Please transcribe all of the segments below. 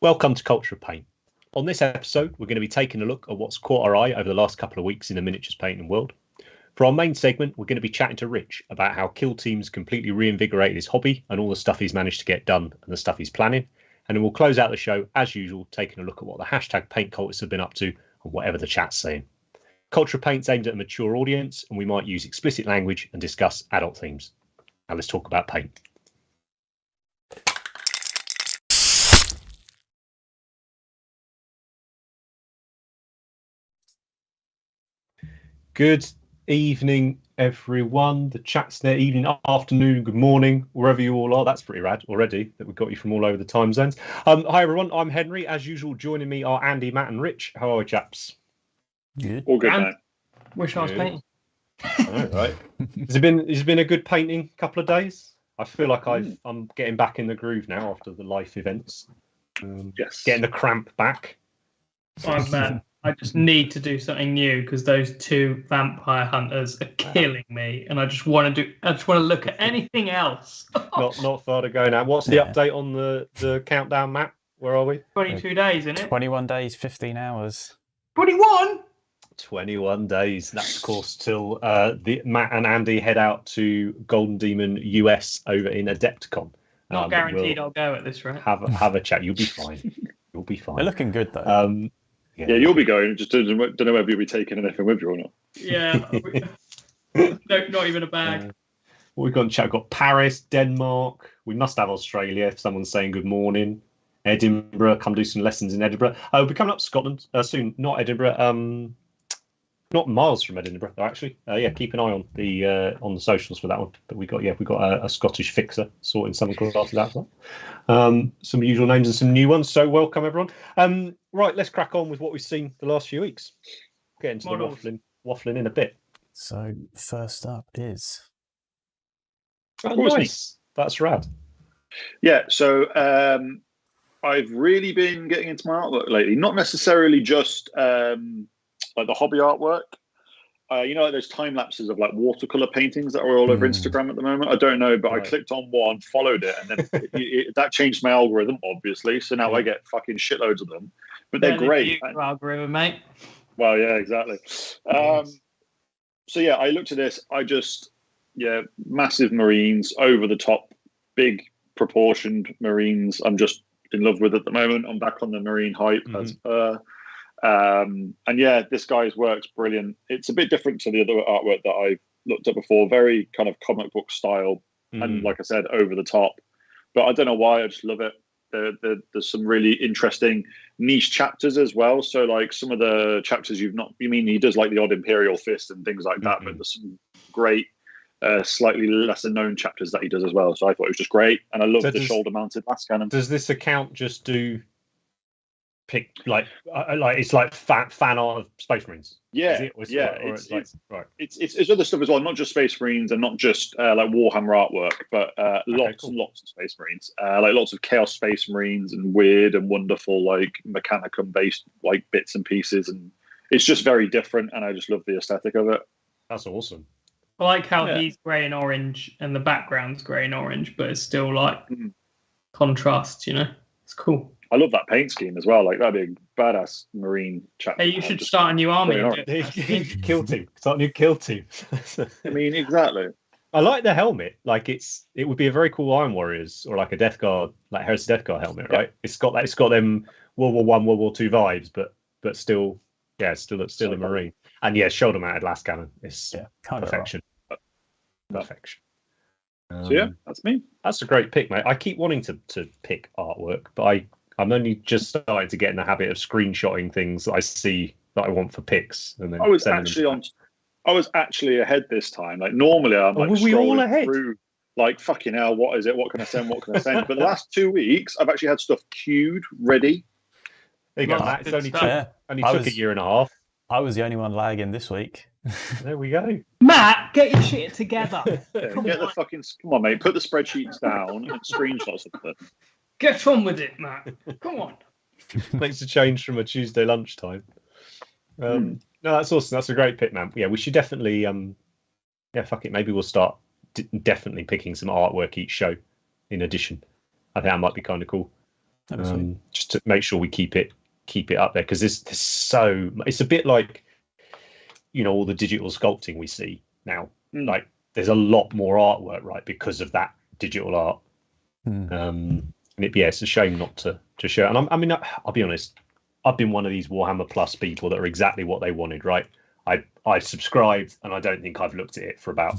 Welcome to Culture of Paint. On this episode, we're going to be taking a look at what's caught our eye over the last couple of weeks in the miniatures painting world. For our main segment, we're going to be chatting to Rich about how Kill Team's completely reinvigorated his hobby and all the stuff he's managed to get done and the stuff he's planning. And then we'll close out the show, as usual, taking a look at what the hashtag paint cultists have been up to and whatever the chat's saying. Culture of Paint's aimed at a mature audience, and we might use explicit language and discuss adult themes. Now let's talk about paint. Good evening, everyone. The chat's there. Evening, afternoon, good morning, wherever you all are. That's pretty rad already that we've got you from all over the time zones. Hi, everyone. I'm Henry. As usual, joining me are Andy, Matt, and Rich. How are we, chaps? Good. All good, mate. Wish I was painting. All right. Has it been a good painting couple of days? I feel like I'm getting back in the groove now after the life events. Yes. Getting the cramp back. I just need to do something new because those two vampire hunters are killing me, and I just want to look at anything else. not far to go now. What's the update on the countdown, Matt? Where are we? 22 days, isn't it? 21 days, 15 hours. 21. 21 days. That's of course till Matt and Andy head out to Golden Demon US over in Adepticon. Not guaranteed I'll go at this rate. Have a chat. You'll be fine. You'll be fine. They're looking good though. Yeah, you'll be going. Just don't know whether you'll be taking anything with you or not. Yeah. No, not even a bag. What we've got in chat, we've got Paris, Denmark. We must have Australia if someone's saying good morning. Edinburgh, come do some lessons in Edinburgh. We'll be coming up to Scotland soon. Not Edinburgh. Not miles from Edinburgh, though, actually. Keep an eye on the socials for that one. But we got a Scottish fixer sorting some classes out for that. Some usual names and some new ones. So welcome everyone. Right, let's crack on with what we've seen the last few weeks. Get into the waffling in a bit. So first up is. Oh, nice. That's rad. Yeah. So I've really been getting into my artwork lately. Not necessarily just like the hobby artwork. Like those time lapses of like watercolor paintings that are all over Instagram at the moment. I don't know, but I clicked on one, followed it, and then that changed my algorithm, obviously. So now I get fucking shitloads of them. But they're great. Algorithm, mate. Well, yeah, exactly. So yeah, I looked at this. Massive marines, over the top, big proportioned marines. I'm just in love with at the moment. I'm back on the marine hype. And yeah, this guy's work's brilliant. It's a bit different to the other artwork that I've looked at before. Very kind of comic book style, and like I said, over the top. But I don't know why. I just love it. There's some really interesting niche chapters as well. So like some of the chapters he does like the odd Imperial Fist and things like that. But there's some great, slightly lesser known chapters that he does as well. So I thought it was just great, and I love the shoulder mounted last cannon. Does this account just do? Pick like it's like fan art of Space Marines. Yeah, it's other stuff as well, not just Space Marines and not just like Warhammer artwork, but lots and lots of Space Marines, like lots of Chaos Space Marines and weird and wonderful like Mechanicum based like bits and pieces, and it's just very different, and I just love the aesthetic of it. That's awesome. I like how he's grey and orange, and the background's grey and orange, but it's still like contrast. It's cool. I love that paint scheme as well. Like that'd be a badass marine chapter. Hey, you should start a new army. Kill team. Start a new kill team. I mean, exactly. I like the helmet. Like it would be a very cool Iron Warriors or like a Death Guard, like Heresy Death Guard helmet, right? Yeah. It's got them World War I, World War II vibes, but still a marine. And yeah, shoulder mounted last cannon is perfection. Perfection. So yeah, that's me. That's a great pick, mate. I keep wanting to pick artwork, but I'm only just starting to get in the habit of screenshotting things that I see that I want for picks, and then I was actually ahead this time. Like normally I'm like scrolling through like fucking hell, what is it? What can I send? What can I send? But the last 2 weeks I've actually had stuff queued ready. There you go, Matt. It's only took a year and a half. I was the only one lagging this week. There we go. Matt, get your shit together. Come on, mate. Put the spreadsheets down and screenshots of them. Get on with it, Matt. Come on. Makes a change from a Tuesday lunchtime. No, that's awesome. That's a great pick, man. Yeah, we should definitely. Fuck it. Maybe we'll start definitely picking some artwork each show. In addition, I think that might be kind of cool. just to make sure we keep it up there, because there's so, it's a bit like, you know, all the digital sculpting we see now. Like there's a lot more artwork, right, because of that digital art. And it's a shame not to show. And I mean, I'll be honest, I've been one of these Warhammer Plus people that are exactly what they wanted, right? I subscribed, and I don't think I've looked at it for about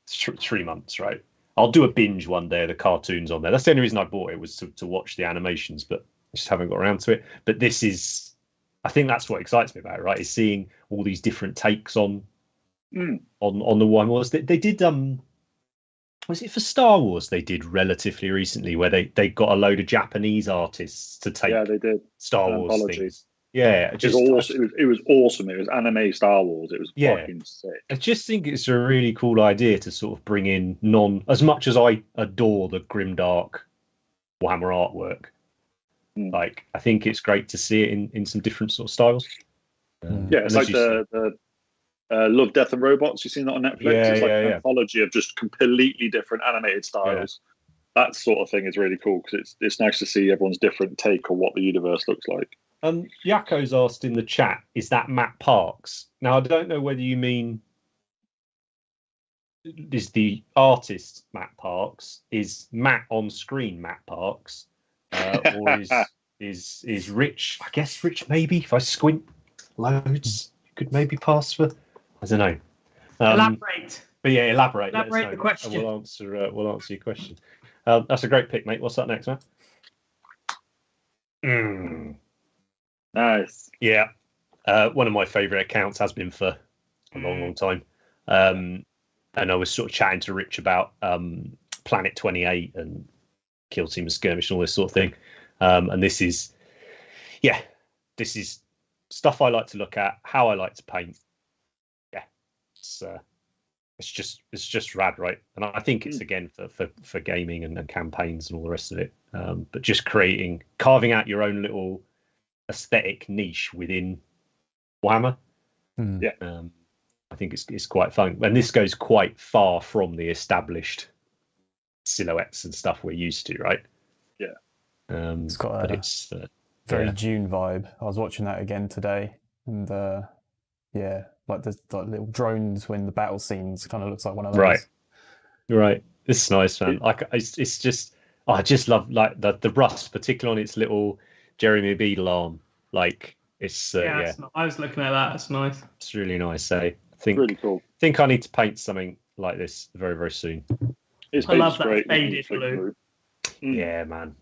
3 months, right? I'll do a binge one day of the cartoons on there. That's the only reason I bought it, was to watch the animations, but I just haven't got around to it. But this is, I think that's what excites me about it, right? Is seeing all these different takes on the Warhammer Wars. They did was it for Star Wars? They did relatively recently, where they got a load of Japanese artists to take they did Star Wars things. Yeah, it was awesome. It was anime Star Wars. It was fucking sick. I just think it's a really cool idea to sort of bring in as much as I adore the grimdark Warhammer artwork. Like, I think it's great to see it in some different sort of styles. It's like the Love, Death and Robots. You've seen that on Netflix? It's like an anthology of just completely different animated styles. That sort of thing is really cool, because it's nice to see everyone's different take on what the universe looks like. Yako's asked in the chat, is that Matt Parks? Now, I don't know whether you mean is the artist Matt Parks, is Matt on screen Matt Parks, or is Rich? I guess Rich, maybe, if I squint loads, could maybe pass for. I don't know. Elaborate. But yeah, elaborate the question. We'll answer your question. That's a great pick, mate. What's that next, man? Nice. Yeah. One of my favourite accounts has been for a long time. And I was sort of chatting to Rich about Planet 28 and Kill Team and Skirmish and all this sort of thing. And this is stuff I like to look at, how I like to paint. Yeah. It's just rad, right? And I think it's again for gaming and campaigns and all the rest of it. But just carving out your own little aesthetic niche within Warhammer. I think it's quite fun, and this goes quite far from the established silhouettes and stuff we're used to, right? It's got a very Dune vibe. I was watching that again today, and like the little drones when the battle scenes kind of looks like one of those. Right. This is nice, man. Like, it's just, I just love like the rust, particularly on its little Jeremy Beadle arm. Like, it's I was looking at that. It's nice. It's really nice. I think really cool. I think I need to paint something like this very, very soon. I love that faded blue. Yeah, man.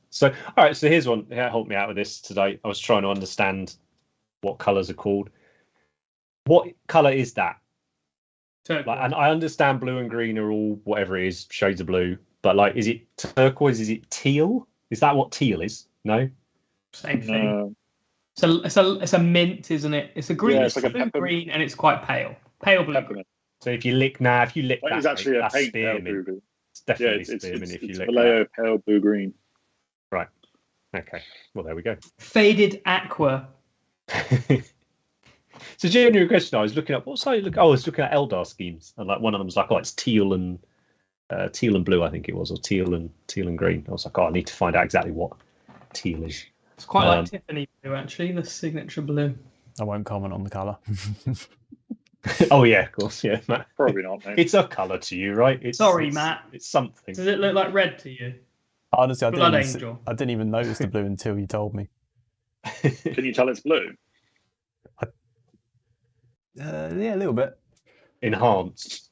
So, all right. So here's one. Help me out with this today. I was trying to understand what colours are called. What colour is that? Like, and I understand blue and green are all whatever it is, shades of blue. But like, is it turquoise? Is it teal? Is that what teal is? No. Same thing. It's a mint, isn't it? It's a green. It's like a green, and it's quite pale blue. Peppermint. So if you lick that, it's actually a paint spearmint. It's definitely spearmint if you lick Vallejo that. Pale blue green. Right. Okay. Well, there we go. Faded aqua. So, genuine question. I was looking up. I was looking at Eldar schemes, and like one of them was like, it's teal and blue, I think it was, or teal and green. I was like, I need to find out exactly what teal is. It's quite like Tiffany blue, actually, the signature blue. I won't comment on the colour. Oh yeah, of course, yeah, Matt. Probably not, mate. It's a colour to you, right? Matt. It's something. Does it look like red to you? Honestly, I didn't even notice the blue until you told me. Can you tell it's blue? Yeah, a little bit. Enhanced.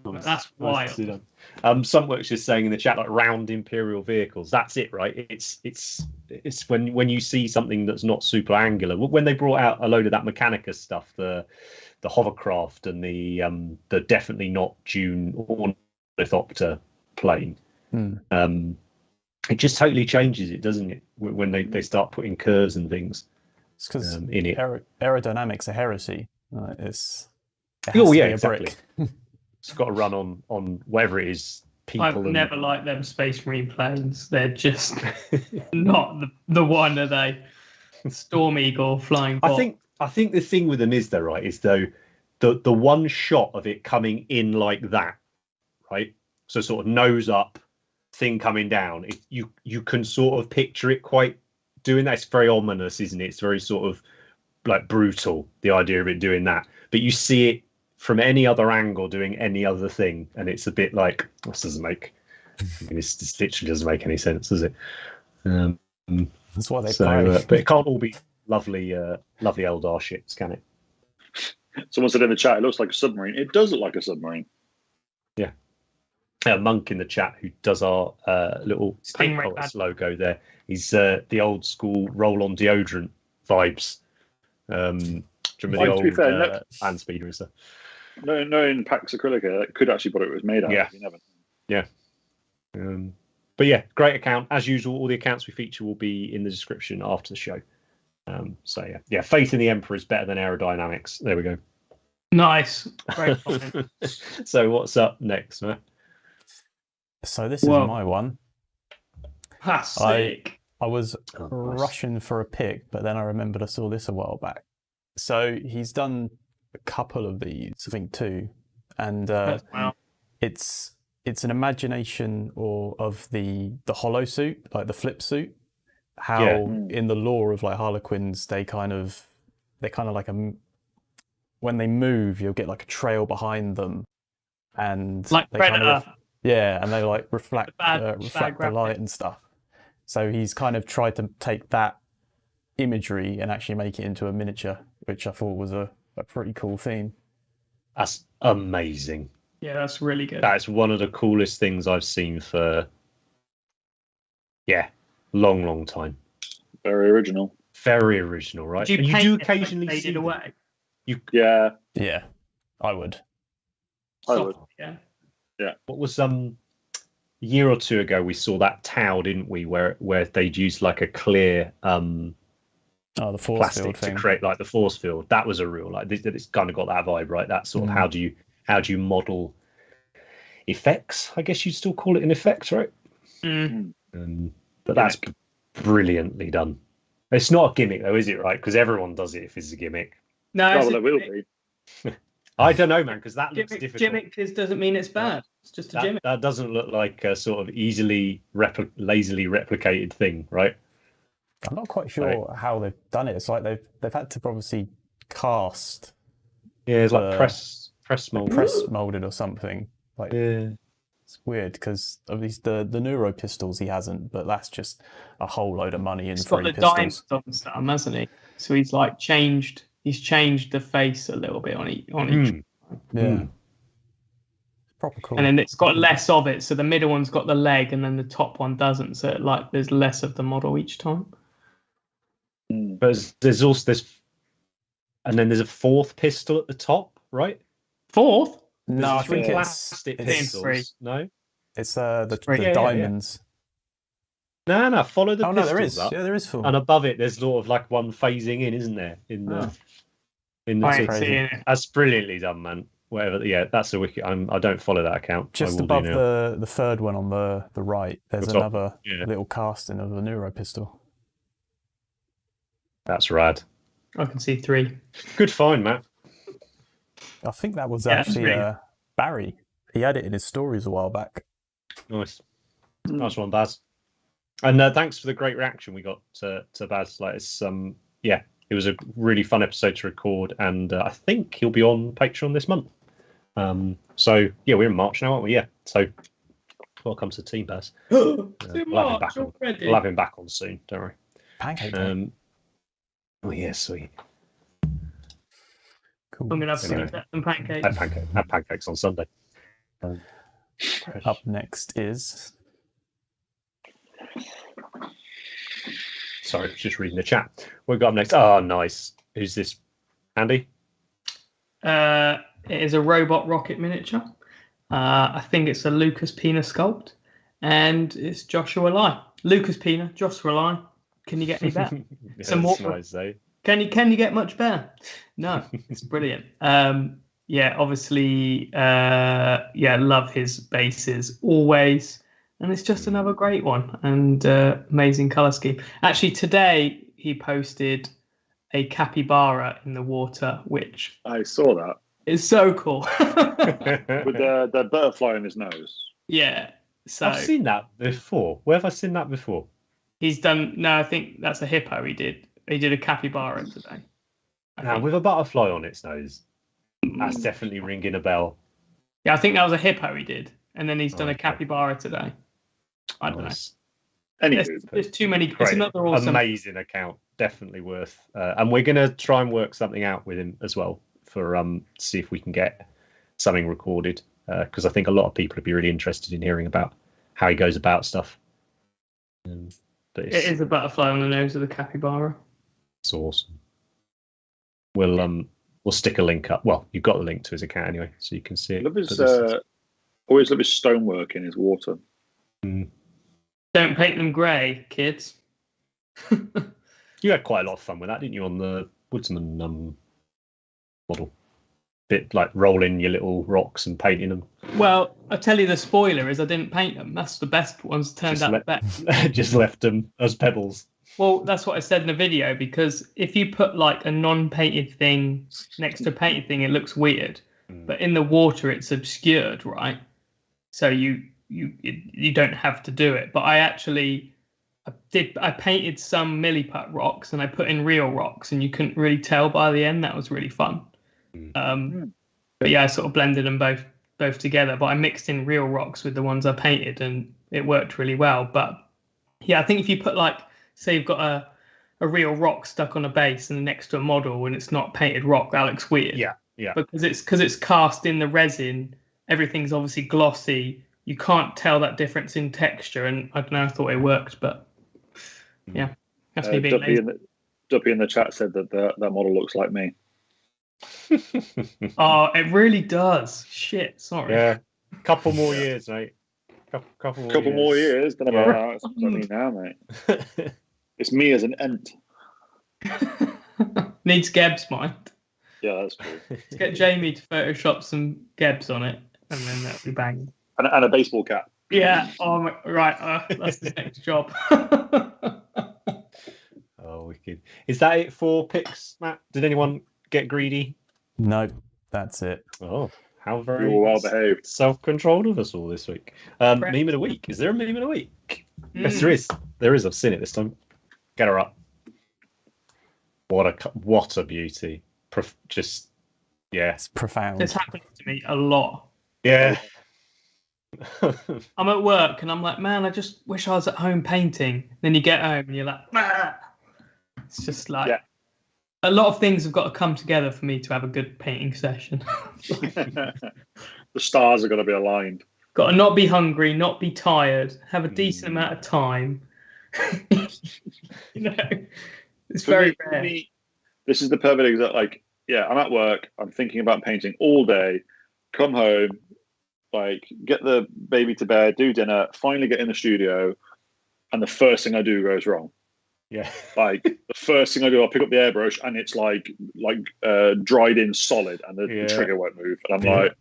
That's wild. Sunworks just saying in the chat, like, round Imperial vehicles. That's it, right? It's when you see something that's not super angular. When they brought out a load of that Mechanica stuff, the hovercraft and the definitely not Dune ornithopter plane. It just totally changes it, doesn't it? When they start putting curves and things. It's because in it. Aerodynamics are heresy. Exactly. It's got to run on whatever it is. I've never liked them Space Marine planes. They're just not the one, are they? Storm Eagle flying bot. I think the thing with them is though, right, is though the one shot of it coming in like that, right? So sort of nose up, thing coming down, you can sort of picture it quite doing that. It's very ominous, isn't it? It's very sort of like brutal, the idea of it doing that. But you see it from any other angle doing any other thing, and it's a bit like, this doesn't make, this literally doesn't make any sense, does it? That's why they play. But it can't all be lovely Eldar ships, can it? Someone said in the chat, it looks like a submarine. It does look like a submarine. Yeah. Monk in the chat, who does our little paint Stingray polish logo there. He's the old school roll-on deodorant vibes. Do you remember the old land speeder and stuff? No, in Pax Acrylica, it could actually be what it was made out of. You never know. Yeah. But yeah, great account. As usual, all the accounts we feature will be in the description after the show. So yeah, faith in the Emperor is better than aerodynamics. There we go. Nice. Great comment. So what's up next, Matt? So this is my one. Sick. I was rushing for a pick, but then I remembered I saw this a while back. So he's done a couple of these, I think 2, and it's an imagination of the hollow suit, like the flip suit. How in the lore of like Harlequins, they're kind of like when they move, you'll get like a trail behind them, and like they Predator. and they like reflect the light and stuff. So he's kind of tried to take that imagery and actually make it into a miniature, which I thought was a pretty cool theme. That's amazing. Yeah, that's really good. That's one of the coolest things I've seen for long time. Very original. Very original, right? You do occasionally fade see it away. Yeah, I would. Yeah. What was a year or 2 ago we saw that Tau, didn't we, where they'd used like a clear the force plastic field to thing. create like the force field. That was a real it's kind of got that vibe, right? That sort of how do you model effects? I guess you'd still call it an effect, right? But that's brilliantly done. It's not a gimmick though, is it? Right? Because everyone does it if it's a gimmick. No, it will be. I don't know, man, because that looks difficult. Gimmick doesn't mean it's bad. It's just a gimmick. That doesn't look like a sort of easily lazily replicated thing, right? I'm not quite sure how they've done it. It's like they've had to obviously cast. Yeah, it's like press molded or something. Like it's weird because of the neuro pistols he hasn't, but that's just a whole load of money in 3 pistols. He's got the diamonds on some, hasn't he? So he's like changed the face a little bit on each. Proper cool. And then it's got less of it, so the middle one's got the leg, and then the top one doesn't. So like there's less of the model each time. But there's also and then there's a 4th pistol at the top, right? 4th? No, I think plastic pistols. No, it's the diamonds. No, follow the pistols there is. up. Yeah, there is 4. And above it, there's sort of like one phasing in, isn't there? In the that's brilliantly done, man. Whatever. Yeah, that's a wiki. I don't follow that account. Just above the 3rd one on the right, there's another little casting of a neuro pistol. That's rad. I can see 3. Good find, Matt. I think that was actually Barry. He had it in his stories a while back. Nice one, Baz. And thanks for the great reaction we got to Baz. Like, it's it was a really fun episode to record, and I think he'll be on Patreon this month. So we're in March now, aren't we? Yeah. So welcome to the team, Baz. We'll have him back on soon. Don't worry. Pancake. Oh yeah, sweet. Cool. I'm gonna have some pancakes. Have pancakes on Sunday. Up next is. Sorry, just reading the chat. We've got up next. Oh, nice. Who's this? Andy? It is a robot rocket miniature. I think it's a Lucas Pina sculpt, and it's Joshua Lai. Lucas Pina, Joshua Lai. Can you get any better? Some more. Nice, eh? Can you get much better? No, it's brilliant. Obviously, love his bases always, and it's just another great one and amazing color scheme. Actually, today he posted a capybara in the water, which I saw that. Is so cool. With the butterfly in his nose. Yeah, So I've seen that before. Where have I seen that before? he's done. No, I think that's a hippo. He did a capybara today. Now with a butterfly on its nose. That's definitely ringing a bell. Yeah, I think that was a hippo he did, and then he's done a capybara today. I don't know. Anyway, there's too many. It's another awesome, amazing account. Definitely worth. And we're going to try and work something out with him as well for see if we can get something recorded, because I think a lot of people would be really interested in hearing about how he goes about stuff. But it is a butterfly on the nose of the capybara. It's awesome. We'll stick a link up. Well, you've got the link to his account anyway, so you can see it. Always love his stonework in his water. Don't paint them grey, kids. You had quite a lot of fun with that, didn't you, on the Woodsman model? Bit like rolling your little rocks and painting them. Well, I tell you, the spoiler is I didn't paint them. That's the best ones. Turned out the best. Just left them as pebbles. Well, that's what I said in the video, because if you put like a non-painted thing next to a painted thing, it looks weird. But in the water, it's obscured, right? So you don't have to do it. But I painted some milliput rocks and I put in real rocks, and you couldn't really tell by the end. That was really fun. But yeah, I sort of blended them both together. But I mixed in real rocks with the ones I painted, and it worked really well. But yeah, I think if you put like, say you've got a real rock stuck on a base and next to a model and it's not painted rock, that looks weird. Yeah. Because it's cast in the resin, everything's obviously glossy. You can't tell that difference in texture, and I don't know. I thought it worked, but yeah, that's me being lazy. Duppy in the chat said that model looks like me. Oh, it really does. Shit, sorry. Yeah, couple more years, mate. Couple more years. Don't know about that. It's what I mean now, mate. It's me as an ent. Needs Geb's mind. Yeah, that's true. Let's get Jamie to Photoshop some Gebs on it, and then that'll be banging. And a baseball cap. Yeah. Oh, right. That's the next job. Oh, wicked. Is that it for picks, Matt? Did anyone get greedy? No, that's it. Oh, how very well behaved, self-controlled of us all this week. Meme of the week. Is there a meme of the week? Yes, there is. There is. I've seen it this time. Get her up. What a beauty. It's profound. This happens to me a lot. Yeah. I'm at work and I'm like, man, I just wish I was at home painting. Then you get home and you're like, bah! It's just like a lot of things have got to come together for me to have a good painting session. The stars are going to be aligned. Got to not be hungry, not be tired, have a decent amount of time. It's very rare. For me, this is the perfect example. Like, I'm at work, I'm thinking about painting all day, come home, like get the baby to bed, do dinner, finally get in the studio, and the first thing I do goes wrong. Yeah. Like the first thing I do, I'll pick up the airbrush and it's like dried in solid, and the trigger won't move. And I'm like,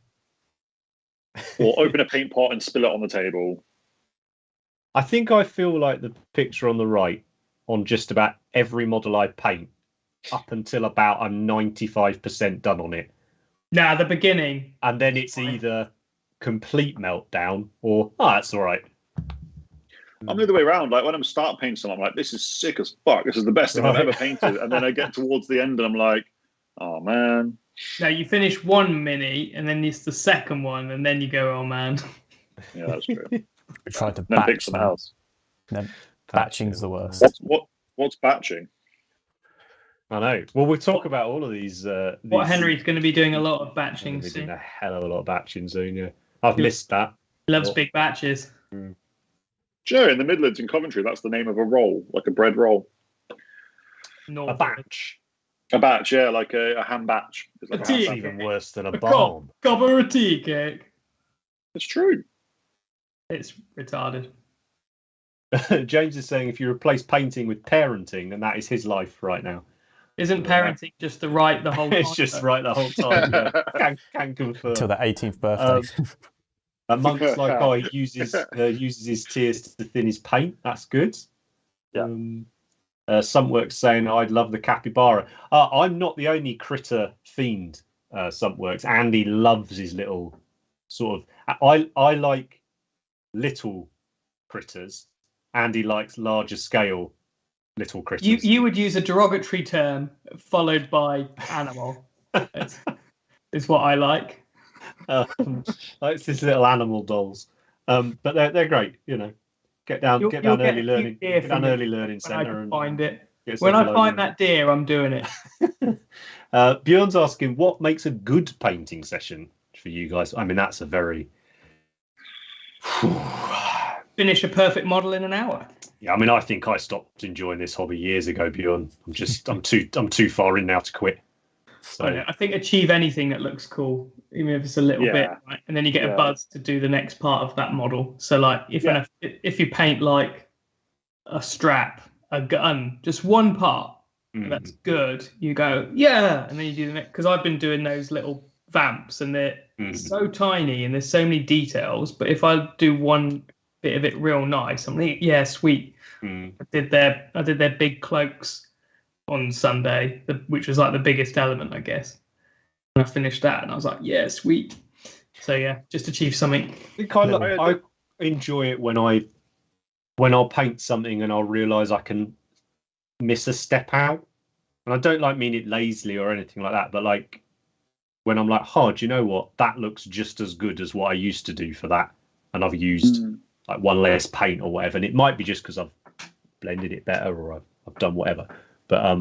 or open a paint pot and spill it on the table. I think I feel like the picture on the right on just about every model I paint up until about I'm 95% done on it. Nah, the beginning. And then it's either complete meltdown or, that's all right. I'm the other way around. Like when I'm start painting something, I'm like, this is sick as fuck. This is the best thing I've ever painted. And then I get towards the end and I'm like, oh man. No, you finish one mini and then it's the second one and then you go, oh man. Yeah, that's true. We tried to pick something else. No, batching's the worst. What's batching? I know. Well, we'll talk about all of these. Henry's going to be doing a lot of batching soon. Doing a hell of a lot of batching soon. Yeah, I've missed that. He loves big batches. Sure, in the Midlands in Coventry, that's the name of a roll, like a bread roll. A batch. A batch, yeah, like a ham batch. It's like That's even worse than a bomb. Cup or a tea cake. It's true. It's retarded. James is saying if you replace painting with parenting, then that is his life right now. Isn't parenting just the whole time? It's just right the whole time. Yeah. Can confirm. Till the 18th birthday. Monk's like, he uses his tears to thin his paint. That's good. Yeah. Sumpworks saying, I'd love the capybara. I'm not the only critter fiend, Sumpworks. Andy loves his little sort of... I like little critters. Andy likes larger scale little critters. You would use a derogatory term followed by animal. is what I like. It's these little animal dolls, but they're great. Get down early learning centre and find it. When I find that deer, I'm doing it. Bjorn's asking, what makes a good painting session for you guys? I mean, that's a very finish a perfect model in an hour. Yeah, I mean, I think I stopped enjoying this hobby years ago, Bjorn. I'm too far in now to quit. So I think achieve anything that looks cool, even if it's a little bit, right? And then you get a buzz to do the next part of that model. So, like, if you paint like a strap, a gun, just one part that's good, you go and then you do the next. Because I've been doing those little vamps, and they're so tiny, and there's so many details. But if I do one bit of it real nice, I'm like, sweet. I did their big cloaks on Sunday, which was like the biggest element, I guess. And I finished that, and I was like, sweet. So just achieve something. I enjoy it when I'll paint something and I'll realise I can miss a step out, and I don't mean it lazily or anything like that, but like when I'm like, do you know what? That looks just as good as what I used to do for that, and I've used like one less paint or whatever, and it might be just because I've blended it better or I've done whatever. But I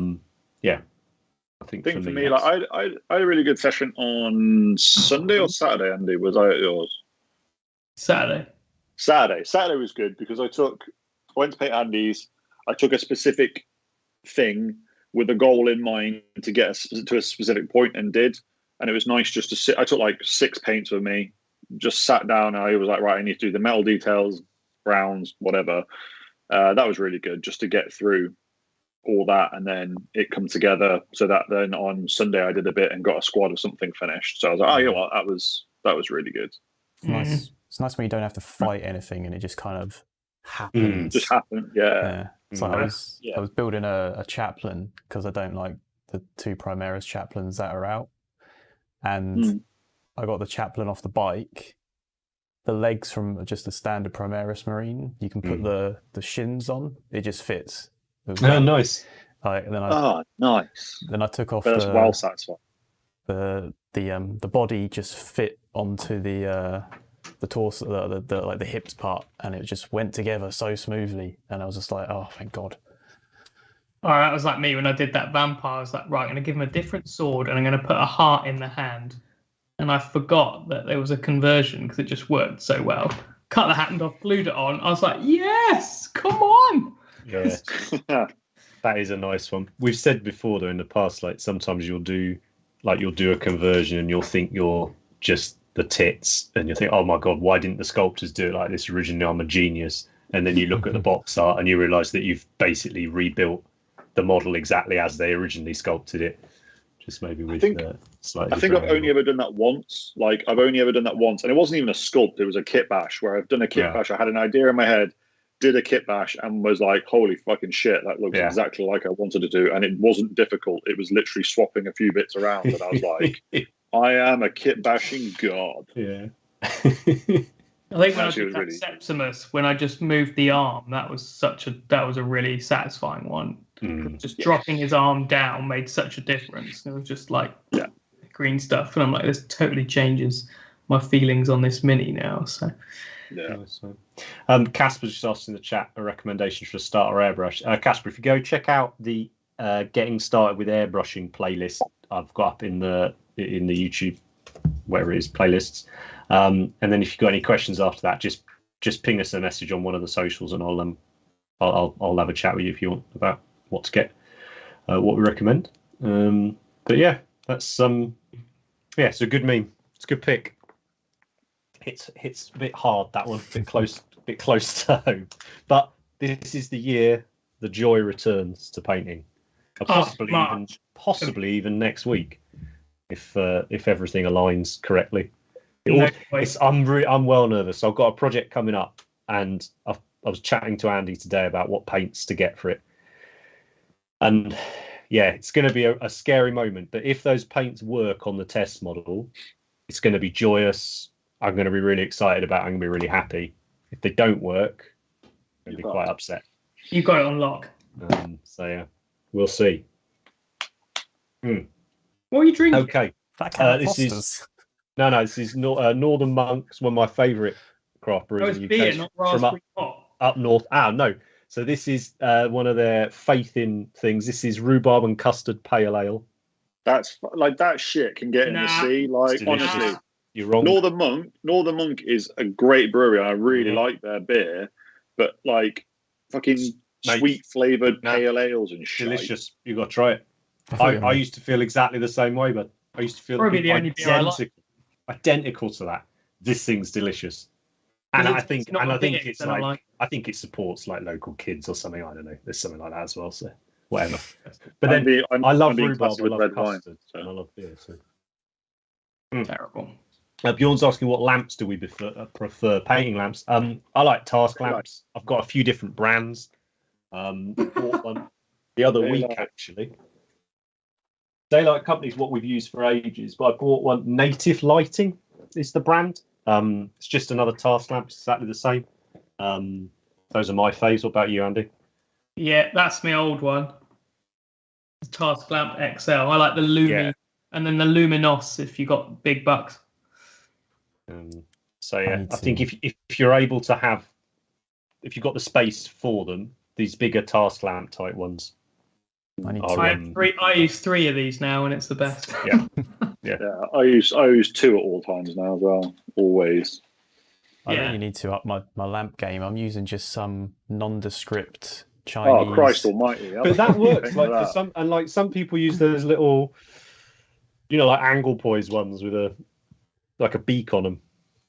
think for me, like I had a really good session on Sunday or Saturday. Andy, was I at yours? Saturday was good because I went to paint Andy's. I took a specific thing with a goal in mind to get to a specific point and did, and it was nice just to sit. I took like 6 paints with me, just sat down. And I was like, right, I need to do the metal details, browns, whatever. That was really good just to get through all that, and then it come together so that then on Sunday I did a bit and got a squad of something finished. So I was like, you know what, that was really good. It's nice. It's nice when you don't have to fight anything and it just kind of happens. Just happened, yeah. It's like I was building a chaplain because I don't like the 2 Primaris chaplains that are out, and I got the chaplain off the bike. The legs from just a standard Primaris Marine, you can put the shins on. It just fits. Nice. Then nice. Then I took off That's well satisfying. The body just fit onto the torso, the hips part, and it just went together so smoothly. And I was just like, oh, thank God. All right, that was like me when I did that vampire. I was like, right, I'm going to give him a different sword, and I'm going to put a heart in the hand. And I forgot that there was a conversion because it just worked so well. Cut the hand off, glued it on. I was like, yes, come on. Yeah, that is a nice one. We've said before though in the past, like sometimes you'll do a conversion and you'll think you're just the tits, and you'll think, oh my God, why didn't the sculptors do it like this originally? I'm a genius. And then you look at the box art and you realise that you've basically rebuilt the model exactly as they originally sculpted it. Just maybe with slightly. I think I've only ever done that once. Like I've only ever done that once, and it wasn't even a sculpt. It was a kit bash where I've done a kit bash. I had an idea in my head, did a kit bash, and was like, "Holy fucking shit, that looks exactly like I wanted to do." And it wasn't difficult. It was literally swapping a few bits around, and I was like, "I am a kit bashing god." Yeah. I think when I did that Septimus, when I just moved the arm, that was a really satisfying one. Just dropping his arm down made such a difference. It was just like green stuff, and I'm like, this totally changes my feelings on this mini now. So Casper's just asked in the chat a recommendation for a starter airbrush. Casper, if you go check out the getting started with airbrushing playlist I've got up in the YouTube, wherever it is, playlists. And then if you've got any questions after that, just ping us a message on one of the socials, and I'll have a chat with you if you want about what to get, what we recommend. But yeah, that's it's a good meme. It's a good pick. It's a bit hard, that one, a bit close to home. But this is the year the joy returns to painting. Possibly even next week, if everything aligns correctly. I'm well nervous. I've got a project coming up, and I was chatting to Andy today about what paints to get for it. And yeah, it's going to be a scary moment. But if those paints work on the test model, it's going to be joyous. I'm going to be really excited about it. I'm going to be really happy. If they don't work, I'll be quite upset. You got it on lock. So yeah, we'll see. What are you drinking? Okay, this is this is Northern Monk's, one of my favourite craft breweries in the UK. Beer, not raspberry hot. Up north. No. So this is one of their faith in things. This is rhubarb and custard pale ale. That's like that shit can get in the sea. Like honestly, you're wrong. Northern Monk is a great brewery. And I really like their beer, but like fucking sweet flavored pale ales and shit. Delicious. You got to try it. I used to feel exactly the same way, but I used to feel identical to that. This thing's delicious. And I think it's like I think it supports like local kids or something. I don't know. There's something like that as well. So whatever. But then I love rhubarb, I love custard, and I love beer. So terrible. Bjorn's asking what lamps do we prefer? Painting lamps. I like task lamps. I've got a few different brands. Bought one the other week actually. Daylight Company's what we've used for ages, but I bought one. Native Lighting is the brand. It's just another task lamp. It's exactly the same. Those are my faves. What about you, Andy? Yeah, that's my old one. The task lamp XL. I like the Lumi, and then the Luminos if you got big bucks. So yeah, I think if you're able to have, if you've got the space for them, these bigger task lamp type ones. I use 3 of these now, and it's the best. Yeah. I use 2 at all times now as well. Always. I really need to up my lamp game. I'm using just some nondescript Chinese. Oh Christ Almighty! But that works. For some people use those little, like angle poise ones with a beak on them.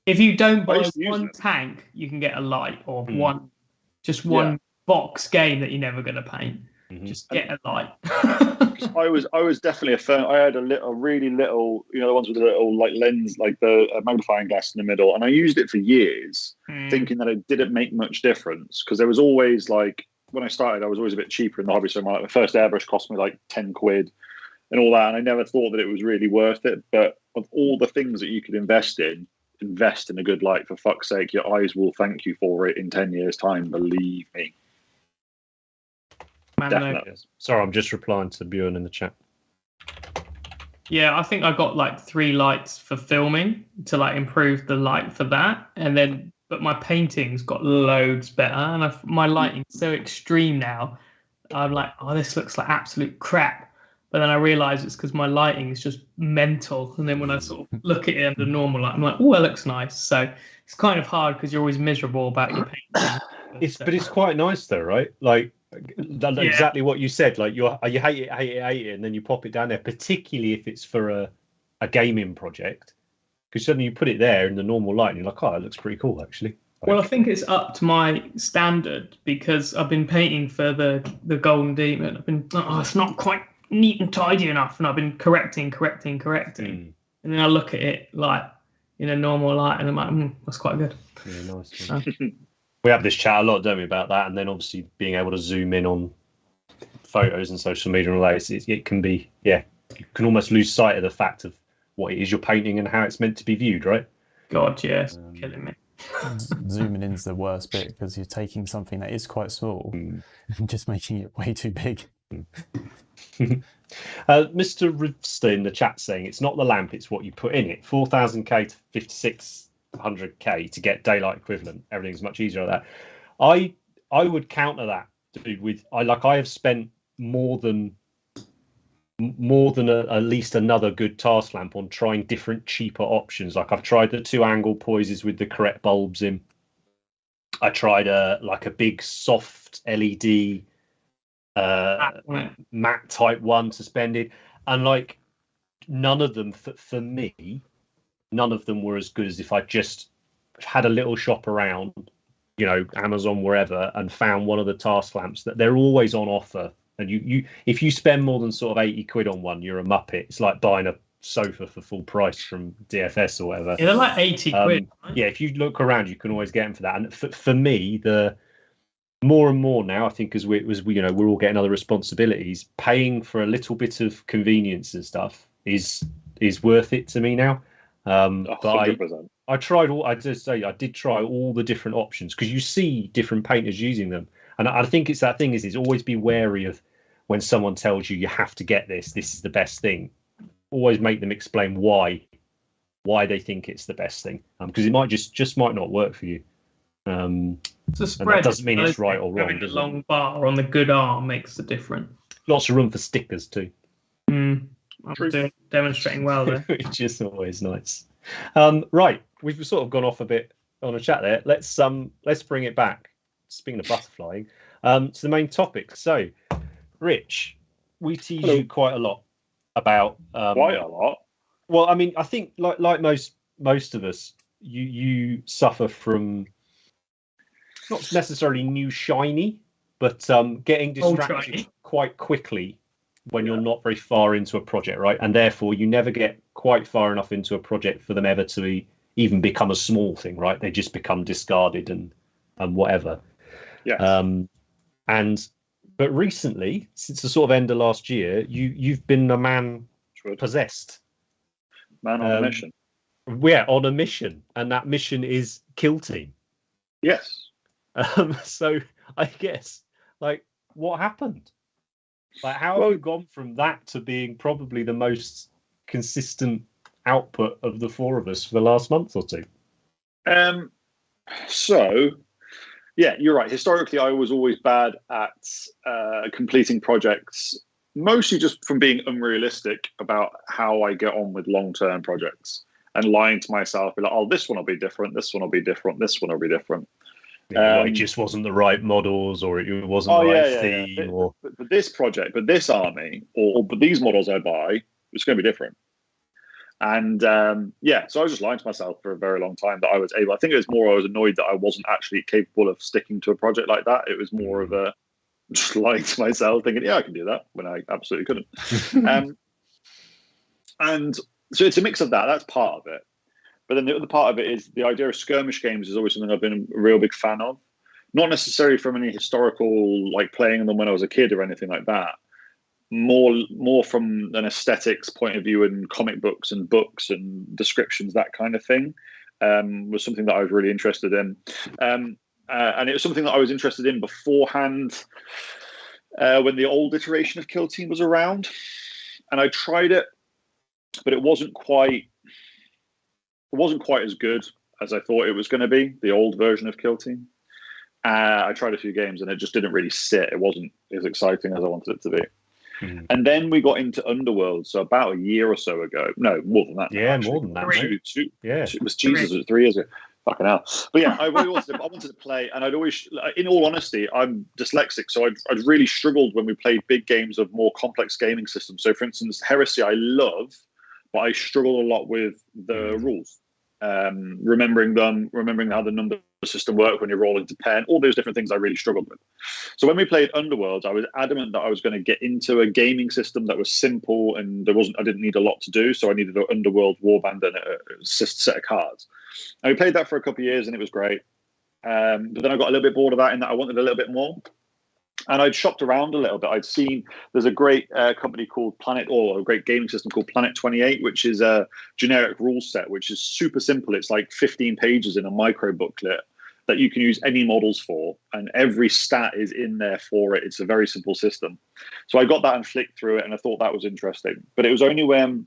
If you don't buy one tank, you can get a light or one box game that you're never going to paint. Just get a light. I was definitely a fan. I had a really little, the ones with the little like lens, like the magnifying glass in the middle, and I used it for years, thinking that it didn't make much difference because there was always like when I started, I was always a bit cheaper in the hobby. So my first airbrush cost me like 10 quid and all that, and I never thought that it was really worth it. But of all the things that you could invest in a good light. For fuck's sake, your eyes will thank you for it in 10 years' time. Believe me. Definitely. Sorry, I'm just replying to Bjorn in the chat. Yeah, I think I got like 3 lights for filming to like improve the light for that, but my paintings got loads better, and my lighting's so extreme now. I'm like, oh, this looks like absolute crap. But then I realise it's because my lighting is just mental, and then when I sort of look at it under normal light, I'm like, oh, that looks nice. So it's kind of hard because you're always miserable about your painting. But it's quite nice though, right? Like. Exactly what you said. Like you hate it, and then you pop it down there. Particularly if it's for a gaming project, because suddenly you put it there in the normal light, and you're like, oh, it looks pretty cool actually. Well, I think it's up to my standard because I've been painting for the Golden Demon. I've been it's not quite neat and tidy enough, and I've been correcting, and then I look at it like in a normal light, and I'm like, that's quite good. Yeah, nice. We have this chat a lot, don't we, about that? And then obviously being able to zoom in on photos and social media and all that, it can be, you can almost lose sight of the fact of what it is you're painting and how it's meant to be viewed, right? God, yes, killing me. Zooming in's the worst bit because you're taking something that is quite small and just making it way too big. Mr. Rivster in the chat saying it's not the lamp, it's what you put in it. 4,000k to 5,600k to get daylight equivalent. Everything's much easier like that. I would counter that, dude, with I have spent more than at least another good task lamp on trying different cheaper options. Like I've tried the 2 angle poises with the correct bulbs in. I tried a big soft LED matte type one suspended, and like none of them for me, none of them were as good as if I just had a little shop around, Amazon, wherever, and found one of the task lamps that they're always on offer. And you if you spend more than sort of 80 quid on one, you're a muppet. It's like buying a sofa for full price from DFS or whatever. Yeah, they're like 80 quid. Right? Yeah, if you look around, you can always get them for that. And for me, the more and more now, I think as we're all getting other responsibilities, paying for a little bit of convenience and stuff is worth it to me now. But I tried all. I just say I did try all the different options because you see different painters using them, and I think it's that thing is always be wary of when someone tells you have to get this. This is the best thing. Always make them explain why they think it's the best thing, because it might just might not work for you. It's a spread. And that doesn't mean it's right or wrong. Having a long bar on the good arm makes the difference. Lots of room for stickers too. I'm demonstrating well there. Which is always nice. Right, we've sort of gone off a bit on a chat there. Let's bring it back. Speaking of butterflying, to the main topic. So, Rich, we tease you quite a lot about quite a lot. Well, I mean, I think like most of us, you suffer from not necessarily new shiny, but getting distracted quite quickly when you're not very far into a project, right? And therefore, you never get quite far enough into a project for them ever to even become a small thing, right? They just become discarded and whatever. Yeah. But recently, since the sort of end of last year, you've been a man possessed. Man on a mission. Yeah, on a mission, and that mission is Kill Team. Yes. So I guess, like, what happened? Like, how have you gone from that to being probably the most consistent output of the four of us for the last month or two? So, yeah, you're right. Historically, I was always bad at completing projects, mostly just from being unrealistic about how I get on with long-term projects and lying to myself, be like, oh, this one will be different, this one will be different, this one will be different. It just wasn't the right models, or it wasn't the right theme. Yeah. Or... But this project, but this army, but these models I buy, it's going to be different. And so I was just lying to myself for a very long time that I was able. I think it was more I was annoyed that I wasn't actually capable of sticking to a project like that. It was more of a just lying to myself, thinking, yeah, I can do that when I absolutely couldn't. And so it's a mix of that. That's part of it. But then the other part of it is the idea of skirmish games is always something I've been a real big fan of. Not necessarily from any historical, like playing them when I was a kid or anything like that. More from an aesthetics point of view and comic books and descriptions, that kind of thing, was something that I was really interested in. And it was something that I was interested in beforehand when the old iteration of Kill Team was around. And I tried it, but it wasn't quite as good as I thought it was going to be, the old version of Kill Team. I tried a few games and it just didn't really sit. It wasn't as exciting as I wanted it to be. Mm-hmm. And then we got into Underworld, so about a year or so ago. No, more than that. Yeah, more than that. Two. Yeah, it was Jesus. It was 3 years ago. Fucking hell. But yeah, I wanted to play, and I'd always, in all honesty, I'm dyslexic, so I'd really struggled when we played big games of more complex gaming systems. So, for instance, Heresy, I love, but I struggle a lot with the rules. Remembering how the number system worked when you're rolling to 10, all those different things I really struggled with. So when we played Underworld, I was adamant that I was going to get into a gaming system that was simple and I didn't need a lot to do, so I needed an Underworld warband and a set of cards. And we played that for a couple of years and it was great. But then I got a little bit bored of that in that I wanted a little bit more. And I'd shopped around a little bit. I'd seen there's a great company called a great gaming system called Planet 28, which is a generic rule set, which is super simple. It's like 15 pages in a micro booklet that you can use any models for, and every stat is in there for it. It's a very simple system. So I got that and flicked through it, and I thought that was interesting. But it was only when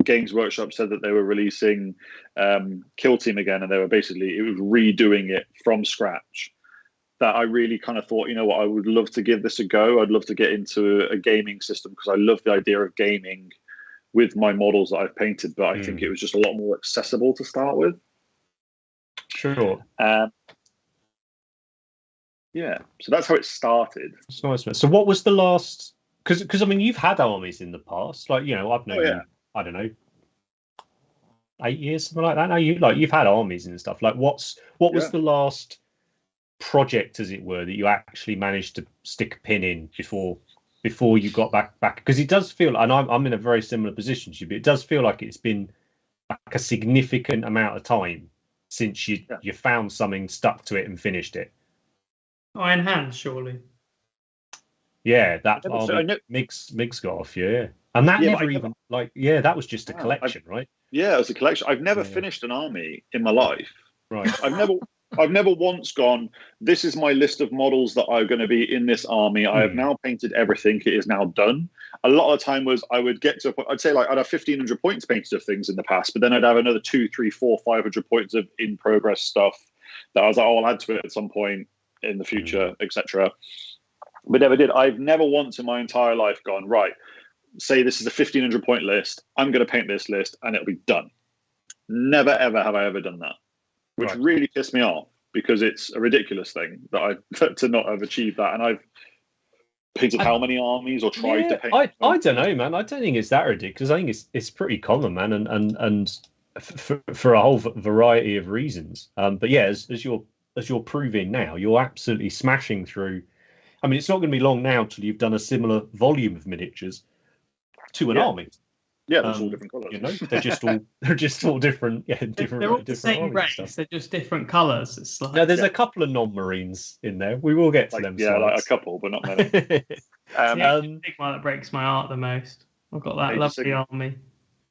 Games Workshop said that they were releasing Kill Team again, and it was redoing it from scratch, that I really kind of thought, you know what, I would love to give this a go. I'd love to get into a gaming system because I love the idea of gaming with my models that I've painted, but I think it was just a lot more accessible to start with. Sure. Yeah, so that's how it started. It's nice. So what was the last, because I mean, you've had armies in the past, like, you know, I've known you, I don't know, 8 years, something like that. Now you've had armies and stuff. Like what was the last project, as it were, that you actually managed to stick a pin in before you got back? Because it does feel, and I'm in a very similar position to you, but it does feel like it's been like a significant amount of time since you found something, stuck to it, and finished it. Iron Hands, surely. Yeah, that Migs got off. Yeah. And that never even that was just a collection, right? Yeah, it was a collection. I've never finished an army in my life. Right. I've never once gone, this is my list of models that are going to be in this army. I have now painted everything. It is now done. A lot of the time was I would get to a point, I'd say like I'd have 1,500 points painted of things in the past, but then I'd have another 200, 300, 400, 500 points of in progress stuff that I was like, oh, I'll add to it at some point in the future, etc. But never did. I've never once in my entire life gone, right, say this is a 1,500 point list. I'm going to paint this list and it'll be done. Never, ever have I ever done that. Which really pissed me off because it's a ridiculous thing that to not have achieved that. And I've painted how many armies or tried to paint? I don't know, man. I don't think it's that ridiculous. I think it's pretty common, man, and for a whole variety of reasons. But yeah, as you're proving now, you're absolutely smashing through. I mean, it's not going to be long now till you've done a similar volume of miniatures to an army. Yeah, they're all different colours. You know, they're just all different. Yeah, different. They're all different the same race. They're just different colours. It's like no, there's a couple of non-marines in there. We will get to them. Yeah, like a couple, but not many. It's the big one that breaks my heart the most. I've got that lovely army.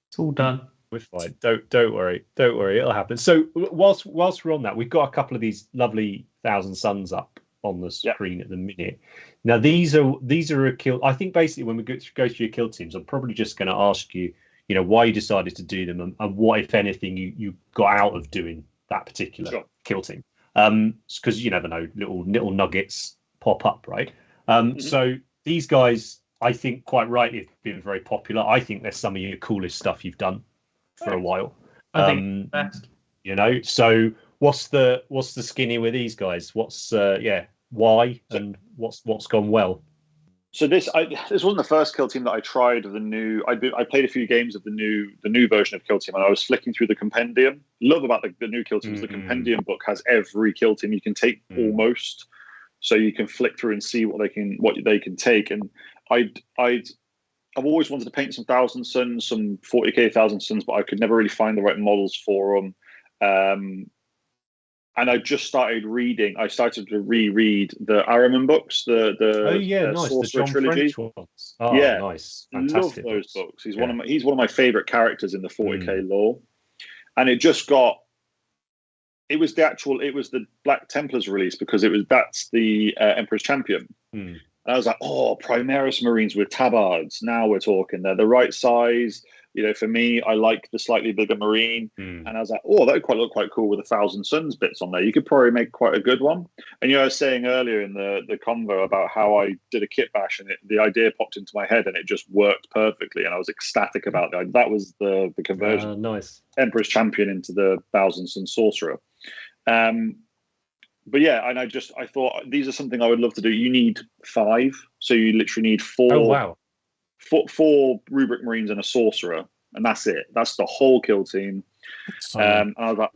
It's all done. We're fine. Don't worry. Don't worry. It'll happen. So whilst we're on that, we've got a couple of these lovely Thousand Suns up on the screen at the minute. Now these are a kill. I think basically when we go through your kill teams, I'm probably just going to ask you, why you decided to do them and what, if anything, you got out of doing that particular kill team. Because you never know, little nuggets pop up, right? So these guys, I think quite rightly have been very popular. I think they're some of your coolest stuff you've done for a while. I think best. So what's the skinny with these guys? What's why and what's gone well? So this wasn't the first kill team that I tried of the new. I played a few games of the new version of kill team, and I was flicking through the compendium. Love about the new kill team is the compendium book has every kill team you can take almost, so you can flick through and see what they can take. And I've always wanted to paint some Thousand Suns, some 40k Thousand Suns, but I could never really find the right models for them. And I just started reading. I started to reread the Araman books, the nice, Sorcerer the John trilogy. French ones. Oh, yeah, nice, fantastic. Love those books. He's one of my favorite characters in the 40k lore. And it just got. It was the Black Templars release because that's the Emperor's Champion. And I was like, oh, Primaris Marines with tabards. Now we're talking. They're the right size. For me, I like the slightly bigger Marine. And I was like, oh, that would look quite cool with 1,000 Suns bits on there. You could probably make quite a good one. And I was saying earlier in the convo about how I did a kit bash and the idea popped into my head and it just worked perfectly. And I was ecstatic about that. That was the conversion. Nice. Emperor's Champion into the 1,000 Sun Sorcerer. But yeah, and I thought these are something I would love to do. You need 5. So you literally need 4. Oh, wow. Four rubric Marines and a sorcerer, and that's it. That's the whole kill team. And I was like,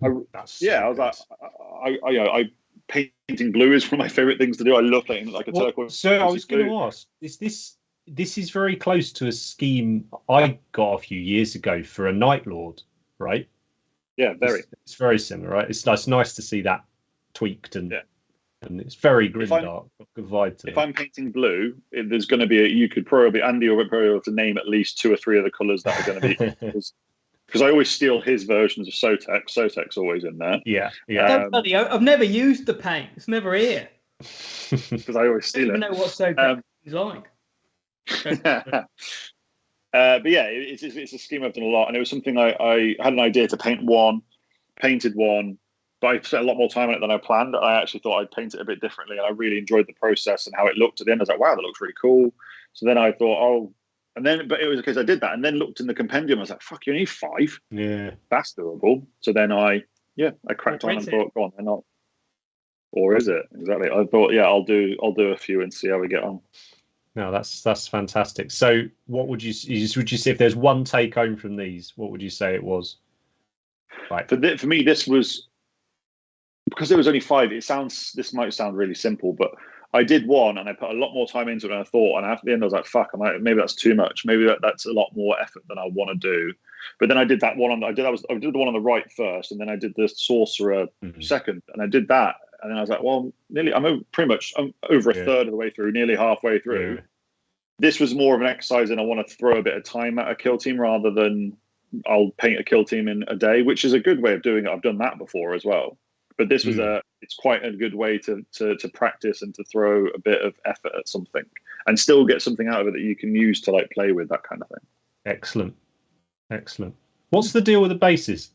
I painting blue is one of my favorite things to do. I love painting like a turquoise. So I was going to ask, this is very close to a scheme I got a few years ago for a Night Lord, right? Yeah, very. It's very similar, right? It's nice to see that tweaked and it's very grimdark. Good vibe to it. If I'm painting blue, there's going to be you could probably Andy or probably have to name at least 2 or 3 of the colours that are going to be because I always steal his versions of Sotek. Sotek's always in there. Yeah. I've never used the paint. It's never here. Because I always steal it. I don't even know what Sotek is like. But yeah, it's a scheme I've done a lot, and it was something I had an idea to paint one, painted one. But I spent a lot more time on it than I planned. I actually thought I'd paint it a bit differently, and I really enjoyed the process and how it looked at the end. I was like, wow, that looks really cool. So then I thought, but it was because I did that and then looked in the compendium. I was like, fuck, you need 5. Yeah. That's doable. So then I cracked on and thought, go on, why not? Or is it? Exactly. I thought, I'll do a few and see how we get on. No, that's fantastic. So what would you say if there's one take home from these, what would you say it was? Right. For me, this was, because there was only 5, this might sound really simple, but I did one and I put a lot more time into it than I thought. And after the end, I was like, fuck, maybe that's too much. Maybe that's a lot more effort than I want to do. But then I did that one I did the one on the right first, and then I did the sorcerer second, and I did that. And then I was like, well, I'm over a third of the way through, nearly halfway through. This was more of an exercise, and I want to throw a bit of time at a kill team rather than I'll paint a kill team in a day, which is a good way of doing it. I've done that before as well. But this was it's quite a good way to practice and to throw a bit of effort at something and still get something out of it that you can use to like play with, that kind of thing. Excellent. What's the deal with the bases?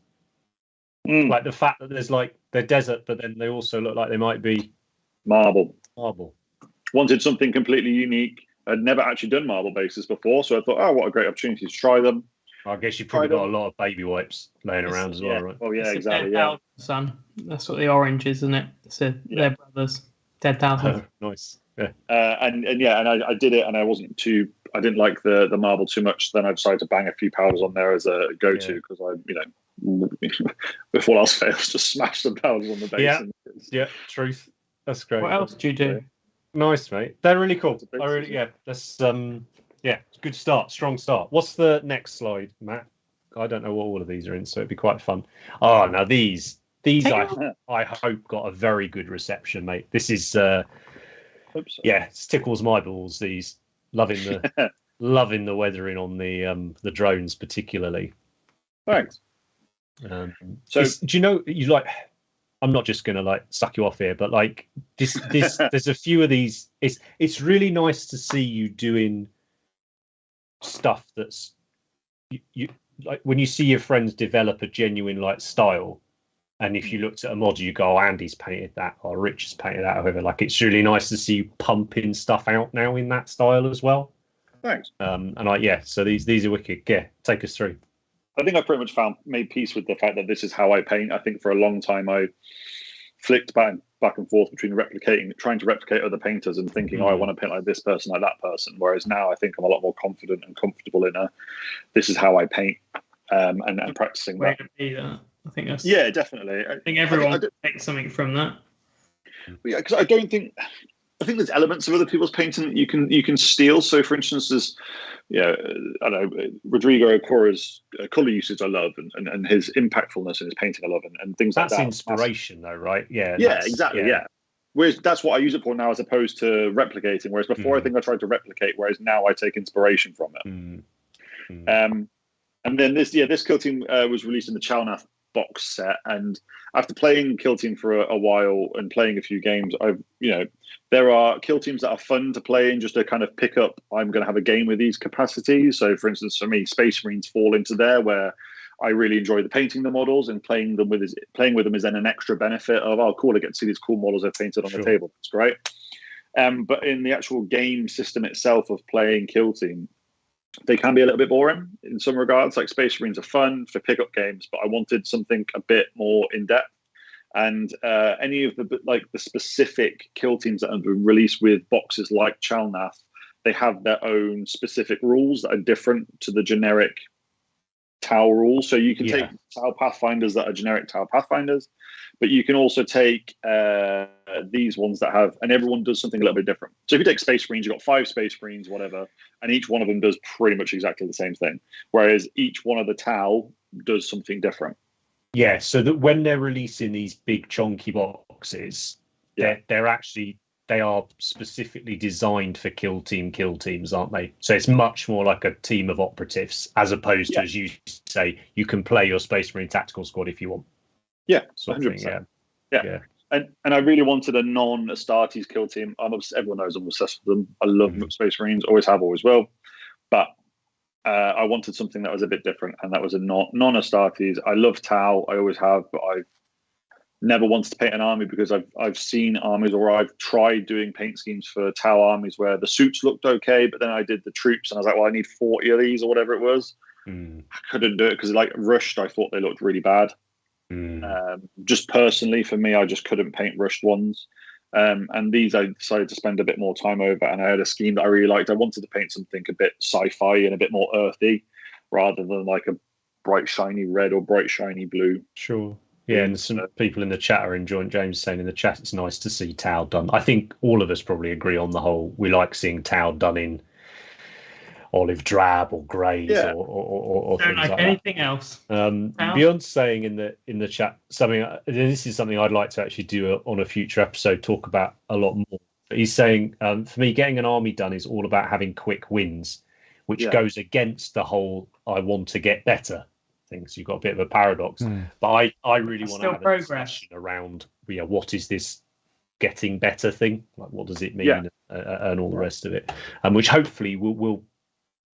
Like the fact that there's like they're desert, but then they also look like they might be marble. Wanted something completely unique. I'd never actually done marble bases before, so I thought, oh, what a great opportunity to try them. I guess you've probably got a lot of baby wipes laying around as well, right? Oh yeah, it's exactly. Yeah, son. That's what the orange is, isn't it? They're brothers. Dead Thousands. Oh, nice. Yeah. And I did it, and I didn't like the marble too much. Then I decided to bang a few powders on there as a go-to because if all else fails, just smash some powders on the base. Yeah, truth. That's great. What else do you do? Nice, mate. They're really cool. That's good start, strong start. What's the next slide, Matt? I don't know what all of these are in, so it'd be quite fun. Oh, now these I hope got a very good reception, mate. This is it tickles my balls. These loving the weathering on the drones particularly. Thanks. So do you know you like? I'm not just gonna like suck you off here, but like this there's a few of these. It's really nice to see you doing stuff that's you like when you see your friends develop a genuine like style, and if you looked at a model you go, oh, Andy's painted that or Rich has painted that, or whoever. Like it's really nice to see you pumping stuff out now in that style as well. Thanks. So these are wicked. Yeah, take us through. I think I pretty much made peace with the fact that this is how I paint. I think for a long time I flicked back and forth between trying to replicate other painters and thinking, I want to paint like this person, like that person. Whereas now I think I'm a lot more confident and comfortable in this is how I paint and practicing that. I think that's definitely. I think everyone takes something from that. Yeah, because I think there's elements of other people's painting that you can steal. So, for instance, there's, I don't know, Rodrigo Ochora's color usage I love, and his impactfulness in his painting I love, and things like that. That's inspiration, though, right? Yeah. Yeah, exactly. Yeah. Whereas that's what I use it for now, as opposed to replicating. Whereas before, I think I tried to replicate. Whereas now I take inspiration from it. And then this kill team was released in the Chalnath box set, and after playing kill team for a while and playing a few games, there are kill teams that are fun to play in, just to kind of pick up, I'm going to have a game with these capacities. So for instance, for me, Space Marines fall into there, where I really enjoy the painting the models, and playing with them is then an extra benefit of, oh cool, I get to see these cool models I've painted on the table. That's great. But in the actual game system itself of playing kill team, they can be a little bit boring in some regards. Like Space Marines are fun for pickup games, but I wanted something a bit more in depth. And any of the specific kill teams that have been released with boxes like Chalnath, they have their own specific rules that are different to the generic Tau rules. So you can take Tau Pathfinders that are generic Tau Pathfinders, but you can also take these ones that have, and everyone does something a little bit different. So if you take Space Marines, you've got 5 Space Marines, whatever, and each one of them does pretty much exactly the same thing. Whereas each one of the Tau does something different. Yeah, so that when they're releasing these big chunky boxes, they are specifically designed for kill teams, aren't they? So it's much more like a team of operatives, as opposed to, as you say, you can play your Space Marine tactical squad if you want. Yeah, 100%. Yeah. And I really wanted a non-Astartes kill team. Everyone knows I'm obsessed with them. I love Space Marines, always have, always will. But I wanted something that was a bit different, and that was a non-Astartes. I love Tau, I always have, but I've never wanted to paint an army because I've seen armies, or I've tried doing paint schemes for Tau armies where the suits looked okay, but then I did the troops and I was like, well, I need 40 of these or whatever it was. I couldn't do it because like rushed, I thought they looked really bad. Just personally for me, I just couldn't paint rushed ones. And these I decided to spend a bit more time over, and I had a scheme that I really liked. I wanted to paint something a bit sci-fi and a bit more earthy rather than like a bright shiny red or bright shiny blue. Sure. Yeah, and some people in the chat are enjoying, James saying in the chat, it's nice to see Tau done. I think all of us probably agree on the whole. We like seeing Tau done in olive drab or greys or don't things like anything else. Beyond's saying in the chat something. This is something I'd like to actually do on a future episode. Talk about a lot more he's saying, for me, getting an army done is all about having quick wins, which goes against the whole I want to get better thing. So you've got a bit of a paradox. But I really want to have a discussion around, what is this getting better thing? Like, what does it mean, and all the rest of it, which hopefully we'll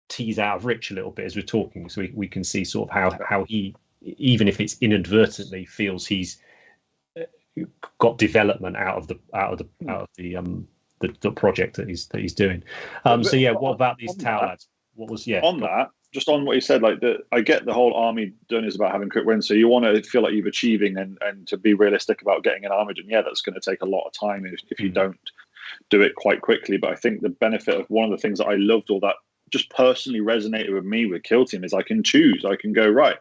tease out of Rich a little bit as we're talking, so we can see sort of how he, even if it's inadvertently, feels he's got development out of the project that he's doing. So what about these Tau lads? What was on that? Just on what you said, like I get the whole army done is about having quick wins. So you want to feel like you've achieving and to be realistic about getting an army done. Yeah, that's going to take a lot of time if you don't do it quite quickly. But I think the benefit of one of the things that I loved, or that just personally resonated with me with Kill Team, is I can choose. I can go, right,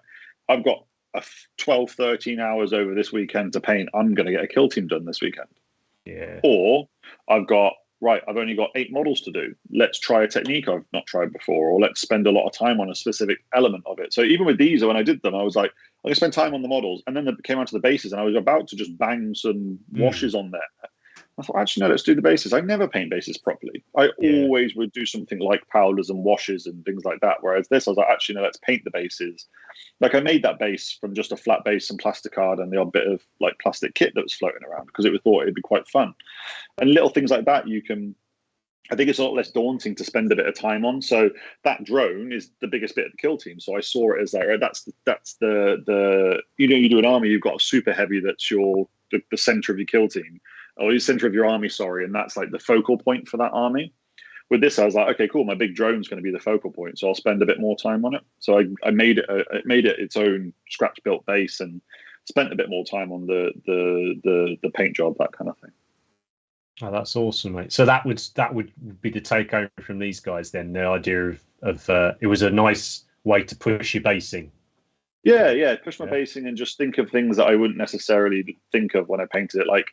I've got 12, 13 hours over this weekend to paint. I'm going to get a Kill Team done this weekend. Yeah. Or I've only got 8 models to do. Let's try a technique I've not tried before, or let's spend a lot of time on a specific element of it. So even with these, when I did them, I was like, I'm going to spend time on the models. And then it came onto the bases, and I was about to just bang some washes on there. I thought, actually, no, let's do the bases. I never paint bases properly. I always would do something like powders and washes and things like that. Whereas this, I was like, actually, no, let's paint the bases. Like, I made that base from just a flat base and plasticard and the odd bit of like plastic kit that was floating around, because it thought it'd be quite fun. And little things like that, I think it's a lot less daunting to spend a bit of time on. So that drone is the biggest bit of the Kill Team. So I saw it as like, right, that's the you do an army, you've got a super heavy that's the center of your Kill Team, or the center of your army, sorry, and that's like the focal point for that army. With this, I was like, okay, cool, my big drone's going to be the focal point, so I'll spend a bit more time on it. So I made it its own scratch built base and spent a bit more time on the paint job, that kind of thing. Oh, that's awesome, mate. So that would be the takeover from these guys then. The idea of it was a nice way to push your basing. Yeah, push my basing and just think of things that I wouldn't necessarily think of when I painted it. Like,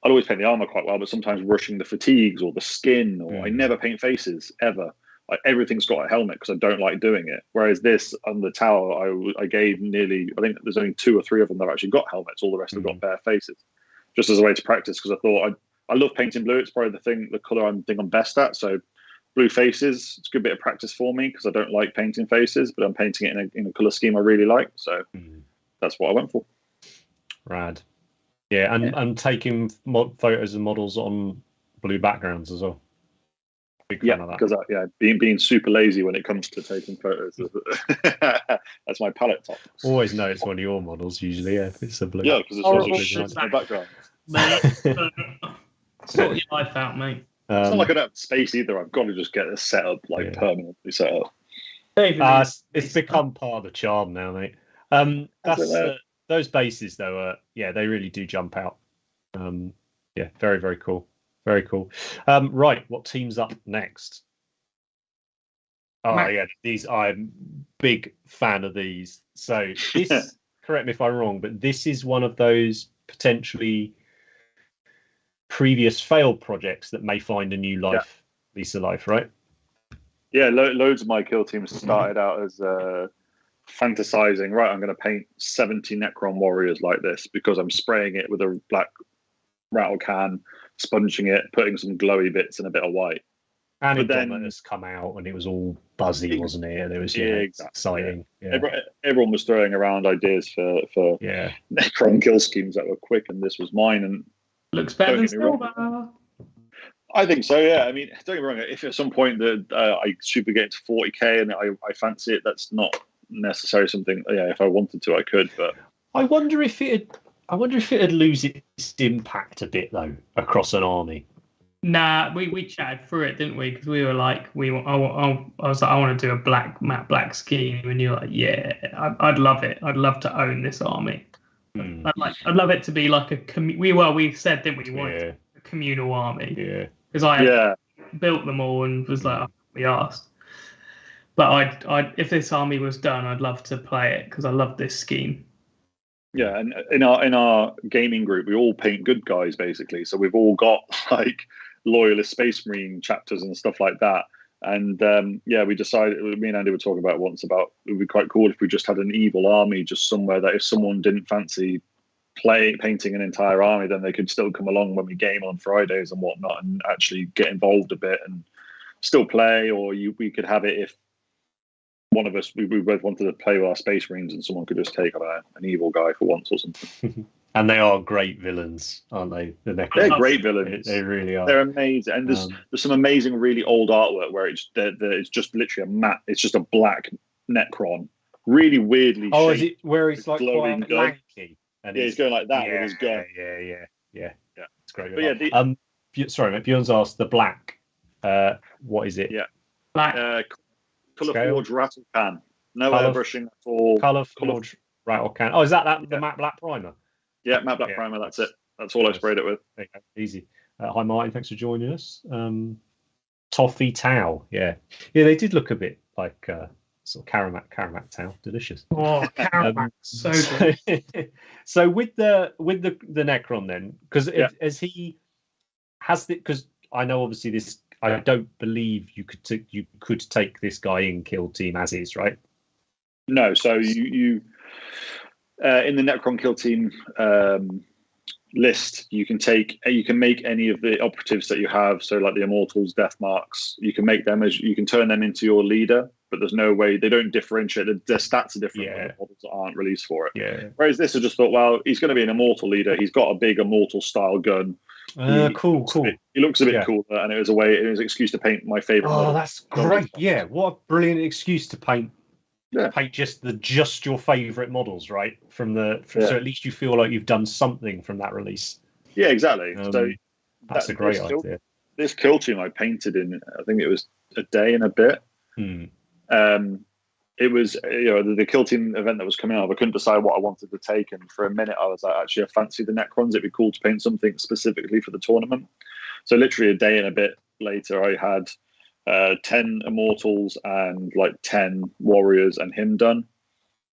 I'd always paint the armor quite well, but sometimes rushing the fatigues or the skin, or I never paint faces ever. Like, everything's got a helmet because I don't like doing it. Whereas this on the tower, I gave I think there's only 2 or 3 of them that have actually got helmets. All the rest have got bare faces, just as a way to practice. Because I thought I love painting blue. It's probably the color I'm best at. So blue faces, it's a good bit of practice for me because I don't like painting faces, but I'm painting it in a color scheme I really like. So that's what I went for. Rad. Yeah, and taking photos of models on blue backgrounds as well. Big fan of that. Because being super lazy when it comes to taking photos. That's my palette top. Always know it's one of your models usually. Yeah, if it's a blue. Yeah, because it's my background. Sort your life out, mate. It's not like I don't have space either. I've got to just get this set up, permanently set up. It's become part of the charm now, mate. Those bases, though, they really do jump out. Very, very cool. Very cool. Right, what team's up next? These, I'm big fan of these. So this, correct me if I'm wrong, but this is one of those potentially previous failed projects that may find a new life, lease of life, right? Yeah, loads of my Kill Teams started out as fantasizing, right, I'm going to paint 70 Necron warriors like this because I'm spraying it with a black rattle can, sponging it, putting some glowy bits and a bit of white. And then has come out and it was all buzzy, wasn't it? And it was exciting. Yeah. Everyone was throwing around ideas for Necron kill schemes that were quick, and this was mine. And looks better than silver. I think so, yeah. I mean, don't get me wrong, if at some point that I super get into 40k and I fancy it, that's not necessarily something, if I wanted to, I could. But I wonder if it'd lose its impact a bit, though, across an army. Nah, we chatted through it, didn't we? Because we were like, I was like, I want to do a matte black scheme, and you're like, yeah, I'd love it. I'd love to own this army. I'd love it to be like a we said, didn't we? We wanted a communal army. Yeah. Because I built them all and was like, we asked. But I if this army was done, I'd love to play it because I love this scheme. Yeah, and in our gaming group, we all paint good guys basically. So we've all got like loyalist Space Marine chapters and stuff like that. And we decided, me and Andy were talking about once about it would be quite cool if we just had an evil army just somewhere that if someone didn't fancy painting an entire army, then they could still come along when we game on Fridays and whatnot, and actually get involved a bit and still play. Or we could have it if one of us we both wanted to play with our Space Marines, and someone could just take an evil guy for once or something. And they are great villains, aren't they? They're great villains. They really are. They're amazing. And there's some amazing, really old artwork where it's just literally a matte. It's just a black Necron, really weirdly shaped. Oh, is it where he's like quite lanky? And he's going like that with his gun. Yeah. It's great. But yeah, sorry, mate. Bjorn's asked the black. What is it? Yeah, black. Colour forged rattle can. No airbrushing at all. Colour forged rattle can. Oh, is that the matte black primer? Yeah, matte black primer. That's it. That's all I sprayed it with. Easy. Hi, Martin. Thanks for joining us. Toffee Tau. Yeah, they did look a bit like sort of Karamak Tau. Delicious. Oh, Karamak, so good. So with the Necron then, because as he has the, because I know obviously this, I don't believe you could take this guy in kill team as is, right? No. So you in the Necron kill team list, you can make any of the operatives that you have. So like the Immortals, Death Marks, you can make them you can turn them into your leader, but there's no way, they don't differentiate. Their stats are different. Yeah. The models aren't released for it. Yeah. Whereas this, I just thought, well, he's going to be an Immortal leader. He's got a big Immortal style gun. Cool. He looks a bit cooler, and it was an excuse to paint my favorite. Oh, model. That's great! Yeah, what a brilliant excuse to paint. Yeah. Paint just your favorite models, right? So at least you feel like you've done something from that release. Yeah, exactly. So that's a great idea. This kill team I painted in, I think it was a day and a bit. It was, the kill team event that was coming up. I couldn't decide what I wanted to take, and for a minute I was like, actually, I fancy the Necrons. It'd be cool to paint something specifically for the tournament. So literally a day and a bit later, I had 10 Immortals and like 10 Warriors and him done.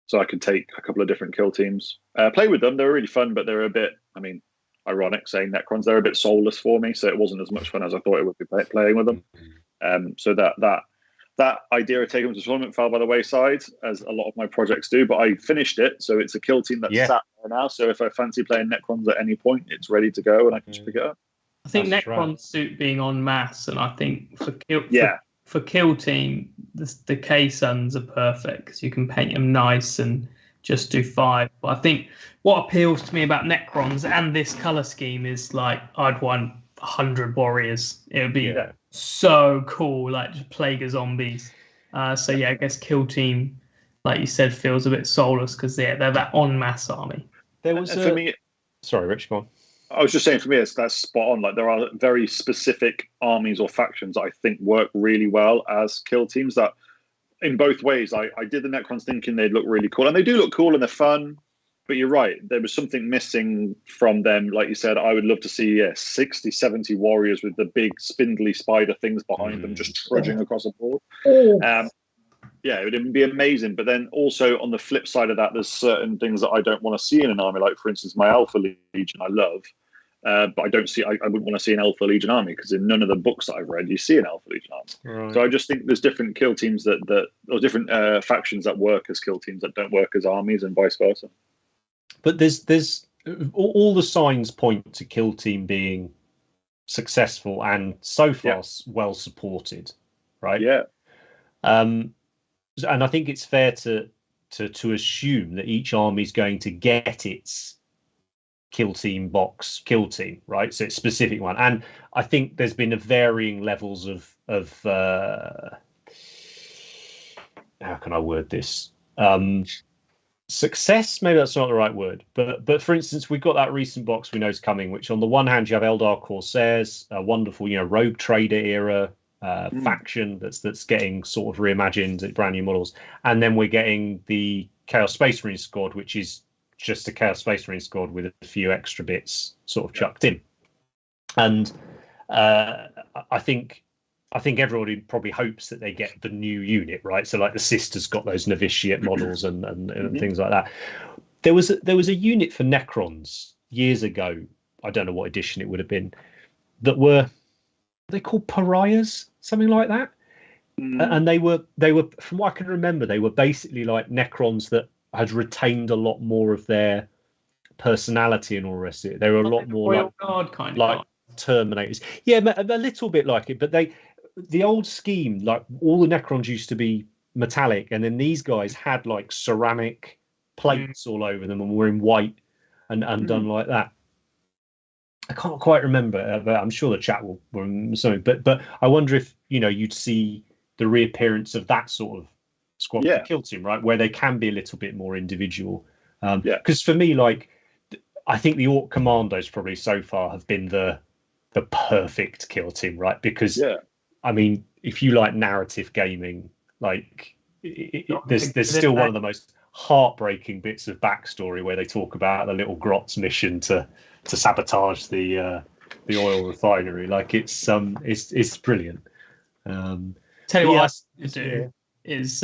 So I could take a couple of different kill teams, play with them. They were really fun, but they're a bit, ironic saying Necrons, they're a bit soulless for me. So it wasn't as much fun as I thought it would be playing with them. So that idea of taking them to the tournament fell by the wayside, as a lot of my projects do, but I finished it. So it's a kill team that's sat there now. So if I fancy playing Necrons at any point, it's ready to go and I can just pick it up. I think Necrons suit being en masse, and I think for kill team, the K-Suns are perfect because you can paint them nice and just do 5. But I think what appeals to me about Necrons and this colour scheme is like I'd want 100 Warriors. It would be so cool, like just plague of zombies. I guess kill team, like you said, feels a bit soulless because they're that en masse army. There was for me. Sorry, Rich, go on. I was just saying, for me, that's spot on. Like, there are very specific armies or factions that I think work really well as kill teams. That, in both ways, I did the Necrons thinking they'd look really cool, and they do look cool and they're fun. But you're right, there was something missing from them. Like you said, I would love to see 60, 70 Warriors with the big spindly spider things behind them, just trudging across a board. It would be amazing. But then also on the flip side of that, there's certain things that I don't want to see in an army. Like, for instance, my Alpha Legion I love, but I wouldn't want to see an Alpha Legion army, because in none of the books that I've read you see an Alpha Legion army. Right. So I just think there's different kill teams or different factions that work as kill teams that don't work as armies, and vice versa. But there's all the signs point to kill team being successful and so far well supported, right? Yeah. And I think it's fair to assume that each army is going to get its kill team, right? So it's a specific one. And I think there's been varying levels of how can I word this? Success, maybe that's not the right word, but for instance, we've got that recent box we know is coming, which on the one hand you have Eldar Corsairs, a wonderful rogue trader era faction that's getting sort of reimagined, brand new models, and then we're getting the Chaos Space Marine squad, which is just a Chaos Space Marine squad with a few extra bits sort of chucked in. And I think everybody probably hopes that they get the new unit, right? So like the Sisters got those novitiate models and things like that. There was a unit for Necrons years ago. I don't know what edition it would have been. That were they called pariahs, something like that. And they were from what I can remember, they were basically like Necrons that had retained a lot more of their personality and all the rest of it. They were a lot more Royal like Guard kind like of Terminators. Yeah, a little bit like it, but the old scheme, like all the Necrons used to be metallic, and then these guys had like ceramic plates all over them and were in white and done like that. I can't quite remember, but I'm sure the chat will something. But I wonder if you'd see the reappearance of that sort of squad for Kill Team, right, where they can be a little bit more individual. Because for me, like, I think the Orc Commandos probably so far have been the perfect Kill Team, right? Because I mean, if you like narrative gaming, like there's still one of the most heartbreaking bits of backstory where they talk about the little Grot's mission to sabotage the oil refinery. Like it's brilliant. Tell you what I do is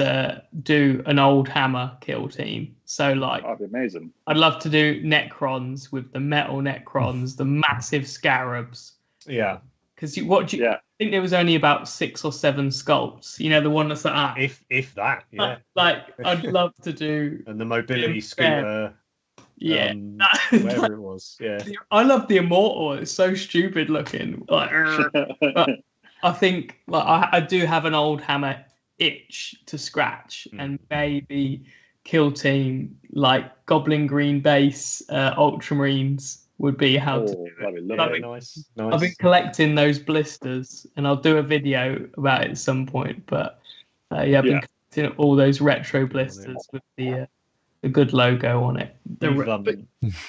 do an old hammer kill team. So like that'd be amazing. I'd love to do Necrons with the metal Necrons, the massive scarabs. Yeah. Because I think there was only about 6 or 7 sculpts. The one that's like if that, yeah. Like I'd love to do. And the mobility scooter. Yeah, whatever it was. Yeah. I love the Immortal. It's so stupid looking. Like, but I think like I do have an old hammer itch to scratch, and maybe Kill Team like Goblin Green base Ultramarines would be how to do it. That'd be nice. I've been collecting those blisters, and I'll do a video about it at some point. But I've been collecting all those retro blisters with the good logo on it.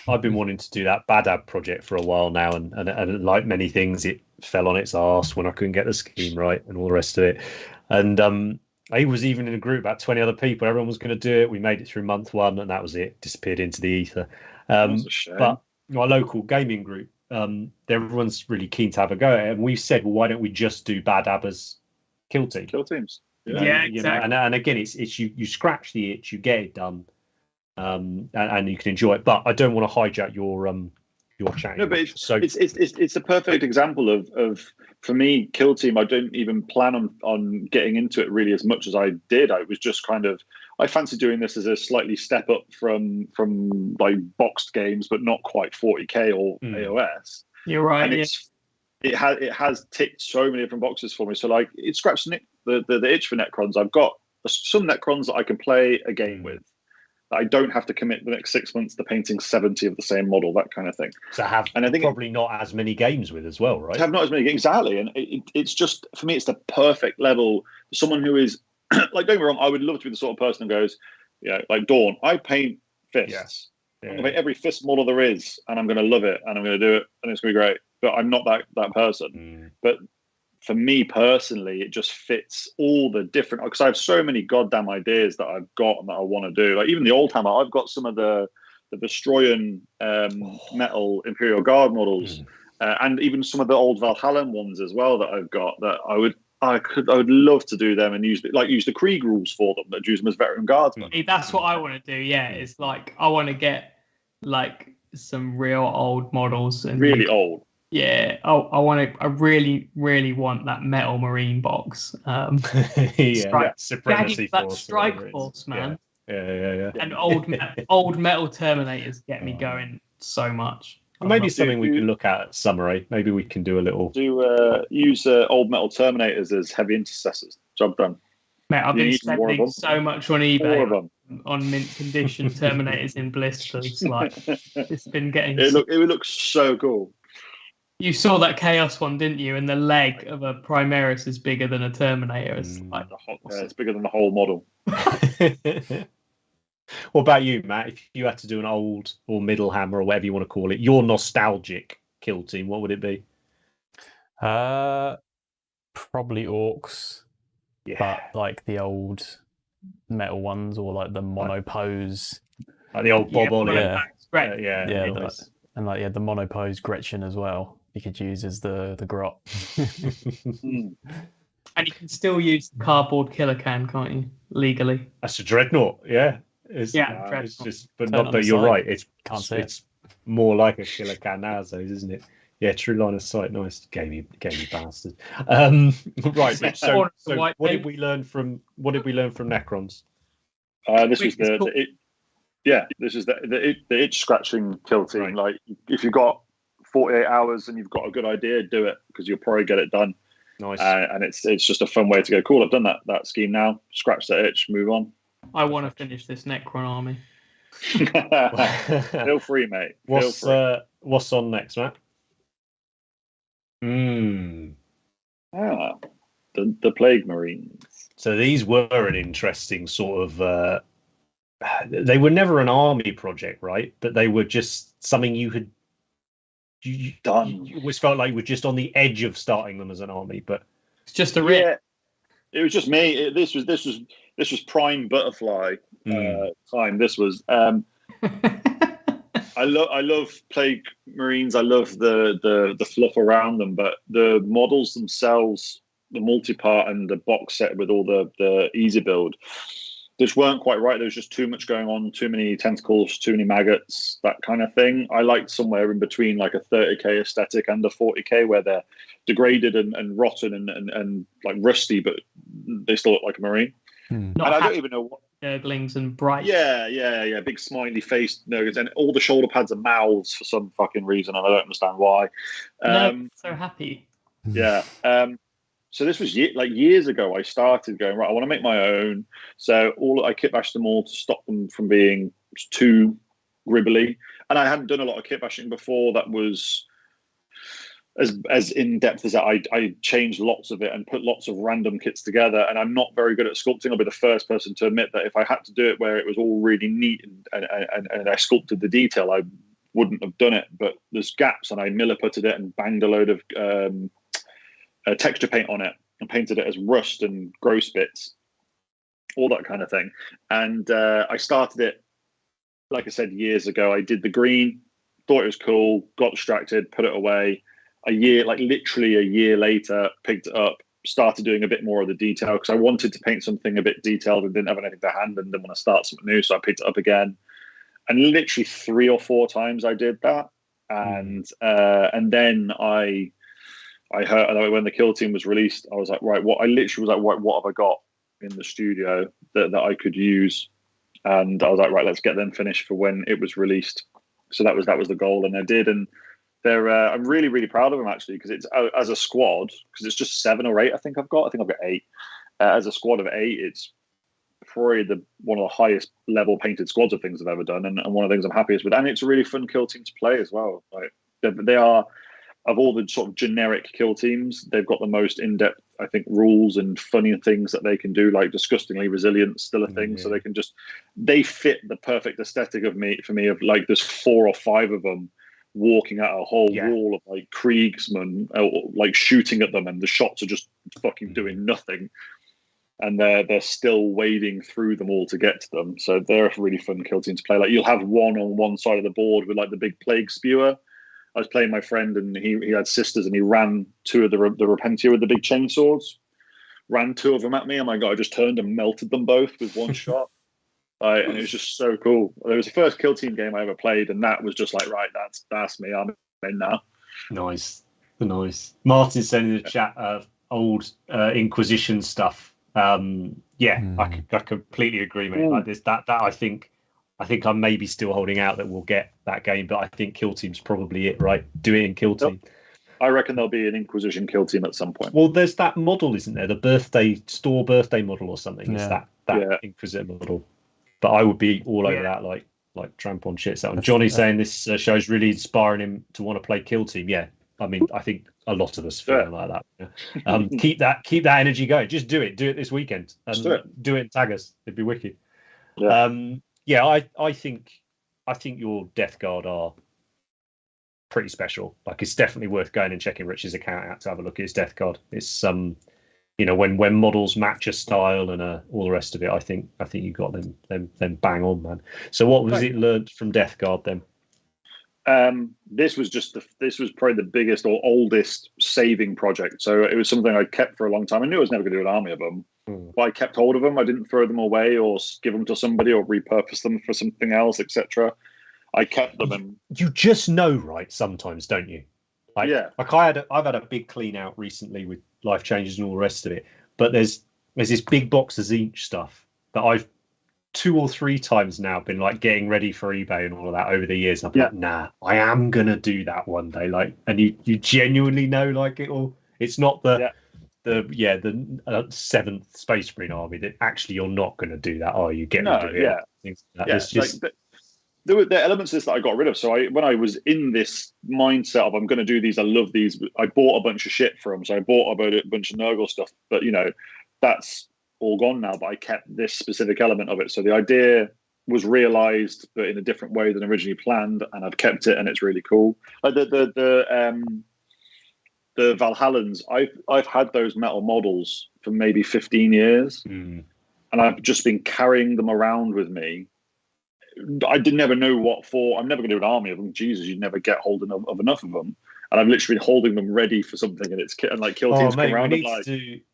I've been wanting to do that Badab project for a while now, and like many things, it fell on its arse when I couldn't get the scheme right and all the rest of it. And I was even in a group about 20 other people. Everyone was going to do it. We made it through month 1, and that was it. Disappeared into the ether. That's a shame. But our local gaming group, everyone's really keen to have a go at it, and we said, well, why don't we just do Badab as kill teams? Yeah, exactly. And again, it's you scratch the itch, you get it done. And you can enjoy it, but I don't want to hijack your chat. No, but it's a perfect example of for me, Kill Team. I don't even plan on getting into it really as much as I did. I was just kind of I fancy doing this as a slightly step up from like boxed games, but not quite 40k or AOS. You're right. And it has ticked so many different boxes for me. So like it scratched the itch for Necrons. I've got some Necrons that I can play a game with. I don't have to commit the next 6 months to painting 70 of the same model, that kind of thing. So I think probably not as many games with as well, right? Have not as many games, exactly. And it's just, for me, it's the perfect level. Someone who is, like, don't get me wrong, I would love to be the sort of person who goes, like Dawn, I paint fists. Yes. Yeah. I'm going to paint every fist model there is, and I'm going to love it, and I'm going to do it, and it's going to be great. But I'm not that person. But for me personally, it just fits all the different, because I have so many goddamn ideas that I've got and that I want to do. Like even the old hammer, I've got some of the Destroyan metal Imperial Guard models, and even some of the old Valhallan ones as well that I've got. That I would love to do them and use the Krieg rules for them, that use them as veteran guardsmen. That's what I want to do. Yeah, it's like I want to get like some real old models and really old. Yeah, I really, really want that metal marine box. Supremacy that Force. Strike Force, man. Yeah. And old metal Terminators get me going so much. Maybe something we can look at summer. Maybe we can do a little. Use old metal Terminators as heavy intercessors. Job done. Mate, I've been spending so much on eBay on mint condition Terminators in blisters. Like it's been getting. It looks so cool. You saw that Chaos one, didn't you? And the leg of a Primaris is bigger than a Terminator. It's like it's bigger than the whole model. What about you, Matt? If you had to do an old or middle hammer or whatever you want to call it, your nostalgic kill team, what would it be? Probably Orcs, but like the old metal ones, or like the monopose, like the old Bob Ollie. And like the monopose Gretchen as well. You could use as the grot. And you can still use the cardboard killer can, can't you? Legally. That's a dreadnought, yeah. It's just, but you're right. It's more like a killer can nowadays, isn't it? Yeah, true line of sight. Nice, gamey bastard. Right. So what did we learn from Necrons? This was Yeah, this is the itch scratching kill team. Right. Like, if you've got 48 hours and you've got a good idea, do it, because you'll probably get it done. Nice. And it's just a fun way to go, cool, I've done that scheme now, scratch that itch, move on. I want to finish this Necron army. Feel free, mate. What's on next, Matt? The Plague Marines. So these were an interesting sort of. They were never an army project, right? But they were just something you had done. You always felt like you were just on the edge of starting them as an army, but it's just a rip. Yeah, it was just me. This was prime butterfly time. This was. I love Plague Marines. I love the fluff around them, but the models themselves, the multi-part and the box set with all the easy build, just weren't quite right. There was just too much going on, too many tentacles, too many maggots, that kind of thing. I liked somewhere in between, like a 30k aesthetic and a 40k, where they're degraded and rotten and like rusty, but they still look like a Marine. And I don't even know what. Gurglings and bright. Yeah. Big smiley face nuggets, and all the shoulder pads are mouths for some fucking reason, and I don't understand why. So happy. Yeah. So this was years ago. I started going, right, I want to make my own. So I kit bashed them all to stop them from being too gribbly. And I hadn't done a lot of kit bashing before that was as in depth as that. I changed lots of it and put lots of random kits together. And I'm not very good at sculpting. I'll be the first person to admit that if I had to do it where it was all really neat and I sculpted the detail, I wouldn't have done it. But there's gaps, and I milliputted it and banged a load of texture paint on it and painted it as rust and gross bits, all that kind of thing. And I started it, like I said, years ago. I did the green, thought it was cool, got distracted, put it away. Literally a year later, picked it up, started doing a bit more of the detail, because I wanted to paint something a bit detailed and didn't have anything to hand and didn't want to start something new. So I picked it up again, and literally 3 or 4 times I did that. And then I heard when the kill team was released, I was like, right, what have I got in the studio that I could use? And I was like, right, let's get them finished for when it was released. So that was the goal, and I did. And they're I'm really, really proud of them, actually, because it's as a squad, because it's just 7 or 8. I think I've got 8. As a squad of 8, it's probably one of the highest level painted squads of things I've ever done, and one of the things I'm happiest with. And it's a really fun kill team to play as well. Like they are. Of all the sort of generic kill teams, they've got the most in-depth, I think, rules and funny things that they can do, like disgustingly resilient, still a thing. So they fit the perfect aesthetic for me of like there's 4 or 5 of them walking at a whole wall of like Kriegsmen, like shooting at them, and the shots are just fucking doing nothing. And they're still wading through them all to get to them. So they're a really fun kill team to play. Like you'll have one on one side of the board with like the big plague spewer. I was playing my friend, and he had sisters, and he ran 2 of the Repentia with the big chainsaws. Ran 2 of them at me. Oh my god! I just turned and melted them both with one shot. And it was just so cool. It was the first kill team game I ever played, and that was just like, right, that's me. I'm in now. Nice. Martin's saying in the chat, old Inquisition stuff. I completely agree, mate. Like this, that I think I'm maybe still holding out that we'll get that game, but I think Kill Team's probably it, right? Do it in Kill Team. I reckon there'll be an Inquisition Kill Team at some point. Well, there's that model, isn't there? The birthday model or something. It's that Inquisitor model. But I would be all over that, like tramp on shit. So Johnny's saying this show's really inspiring him to want to play Kill Team. Yeah, I mean, I think a lot of us feel like that. Yeah. Keep that energy going. Just do it. Do it this weekend. Do it and tag us. It'd be wicked. Yeah. I think your Death Guard are pretty special. Like, it's definitely worth going and checking Rich's account out to have a look at his Death Guard. It's when models match a style and all the rest of it, I think you got them bang on, man. So what was it learned from Death Guard then? This was probably the biggest or oldest saving project. So it was something I kept for a long time. I knew I was never going to do an army of them, but I kept hold of them. I didn't throw them away or give them to somebody or repurpose them for something else, etc. I kept them. And you just know, right? Sometimes, don't you? Like, yeah. Like I've had a big clean out recently with life changes and all the rest of it. But there's this big box of Zinch stuff that I've 2 or 3 times now been like getting ready for eBay and all of that over the years. I've been like, nah, I am gonna do that one day. Like, and you genuinely know, like, it's not the 7th Space Marine Army that actually you're not going to do that. Oh, you get rid of it. Things like that. Just... there were elements of this that I got rid of. So when I was in this mindset of I'm going to do these, I love these, I bought a bunch of shit from. So I bought a bunch of Nurgle stuff, but that's all gone now. But I kept this specific element of it. So the idea was realized, but in a different way than originally planned, and I've kept it, and it's really cool. Like the Valhallans, I've had those metal models for maybe 15 years, and I've just been carrying them around with me. I did never know what for. I'm never going to do an army of them. Jesus, you'd never get hold of enough of them. And I've literally been holding them ready for something, and like kill teams come around. We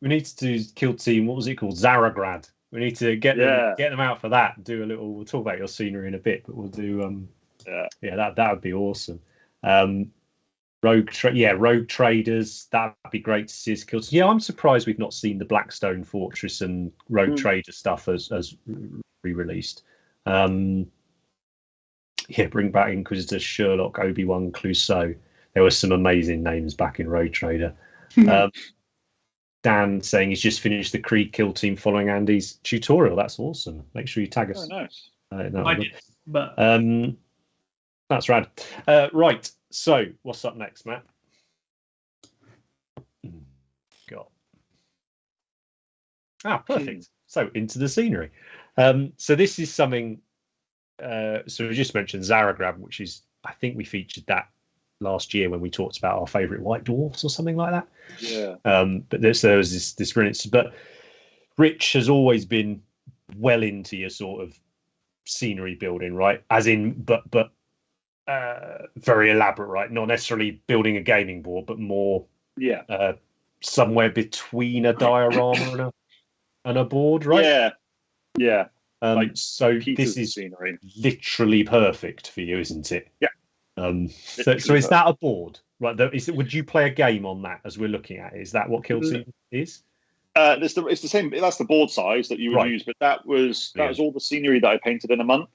need to do kill team. What was it called? Zaragrad. We need to get them out for that. Do a little. We'll talk about your scenery in a bit, but we'll do. That would be awesome. Rogue traders, that'd be great to see as kills. Yeah, I'm surprised we've not seen the Blackstone Fortress and Rogue Trader stuff as re-released. Bring back Inquisitor, Sherlock, Obi-Wan, Clouseau. There were some amazing names back in Rogue Trader. Dan saying he's just finished the Krieg kill team following Andy's tutorial. That's awesome. Make sure you tag us. Oh, nice. I did, but that's rad. Right. So, what's up next, Matt? Perfect. So, into the scenery. So, this is something. So, we just mentioned Zaragrab, which is, I think we featured that last year when we talked about our favourite white dwarfs or something like that. Yeah. But there was this brilliance. But Rich has always been well into your sort of scenery building, right? As in, but very elaborate, right? Not necessarily building a gaming board, but more somewhere between a diorama and a board, right? Yeah. So this is scenery. Literally perfect for you, isn't it? Yeah. So is that a board, right? Would you play a game on that as we're looking at it? Is that what Kill Team is? It's the same. That's the board size that you would use, but that was all the scenery that I painted in a month.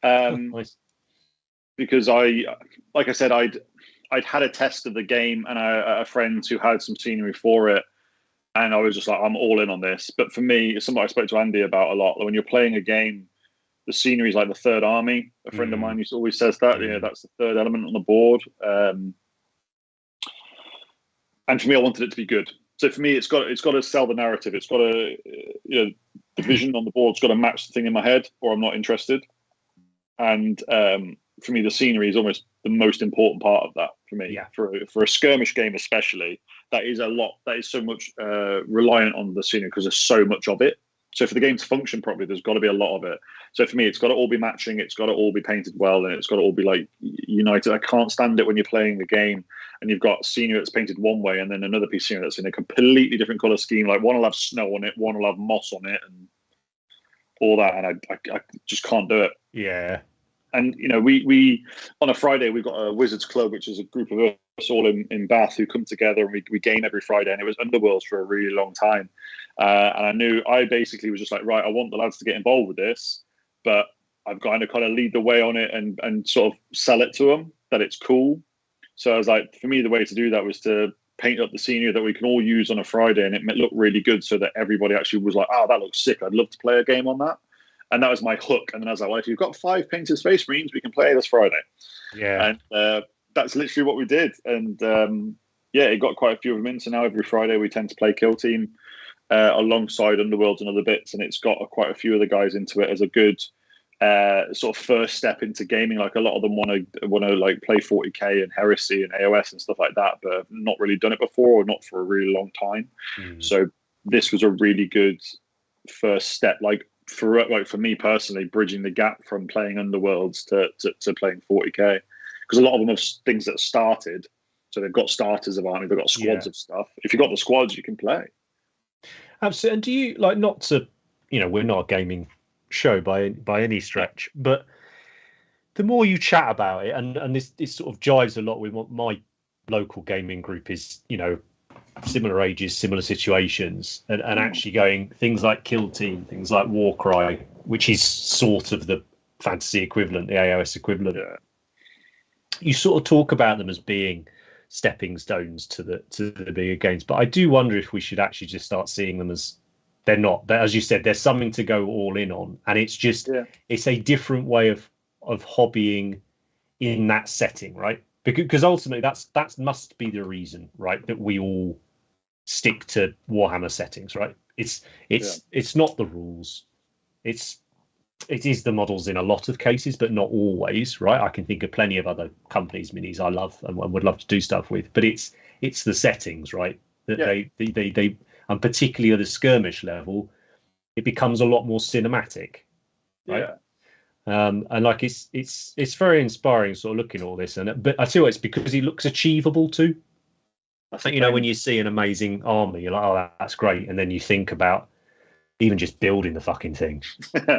Nice. Because like I said, I'd had a test of the game and a friend who had some scenery for it, and I was just like, I'm all in on this. But for me, it's something I spoke to Andy about a lot. When you're playing a game, the scenery is like the third army. A friend of mine always says that. Yeah, that's the third element on the board. And for me, I wanted it to be good. So for me, it's got to sell the narrative. It's got to, the vision on the board's got to match the thing in my head, or I'm not interested. And for me, the scenery is almost the most important part of that for me. Yeah. For a skirmish game, especially, that is a lot. That is so much reliant on the scenery because there's so much of it. So for the game to function properly, there's got to be a lot of it. So for me, it's got to all be matching. It's got to all be painted well, and it's got to all be like united. I can't stand it when you're playing the game and you've got scenery that's painted one way and then another piece of scenery that's in a completely different color scheme. Like one will have snow on it, one will have moss on it, and all that. And I just can't do it. Yeah. And we on a Friday we've got a Wizards Club, which is a group of us all in Bath who come together and we game every Friday. And it was Underworlds for a really long time. And I basically was just like, right, I want the lads to get involved with this, but I've got to kind of lead the way on it and sort of sell it to them that it's cool. So I was like, for me, the way to do that was to paint up the scenery that we can all use on a Friday, and it looked really good, so that everybody actually was like, oh, that looks sick. I'd love to play a game on that. And that was my hook. And then I was like, well, if you've got 5 painted Space Marines, we can play this Friday. Yeah. And that's literally what we did. And it got quite a few of them in. So now every Friday we tend to play Kill Team alongside Underworlds and other bits. And it's got quite a few of the guys into it as a good sort of first step into gaming. Like a lot of them want to like play 40k and Heresy and AOS and stuff like that, but have not really done it before or not for a really long time. So this was a really good first step. Like for me personally, bridging the gap from playing Underworlds to playing 40k, because a lot of them have things that started, so they've got starters of army, they've got squads of stuff. If you've got the squads, you can play. Absolutely. And do you like, not to, we're not a gaming show by any stretch, but the more you chat about it, and this sort of jives a lot with what my local gaming group is, similar ages, similar situations, and actually going things like Kill Team, things like Warcry, which is sort of the fantasy equivalent, the AOS equivalent. Yeah. You sort of talk about them as being stepping stones to the bigger games, but I do wonder if we should actually just start seeing them as they're not. But as you said, there's something to go all in on, and it's just it's a different way of hobbying in that setting, right? Because ultimately that must be the reason, right, that we all stick to Warhammer settings, right? It's not the rules. It is the models in a lot of cases, but not always, right? I can think of plenty of other companies' minis I love and would love to do stuff with, but it's the settings, right? That they and particularly at the skirmish level, it becomes a lot more cinematic, right? And like it's very inspiring, sort of looking at all this. But I tell you what, it's because it looks achievable too. I think when you see an amazing army, you're like, oh, that's great, and then you think about even just building the fucking thing,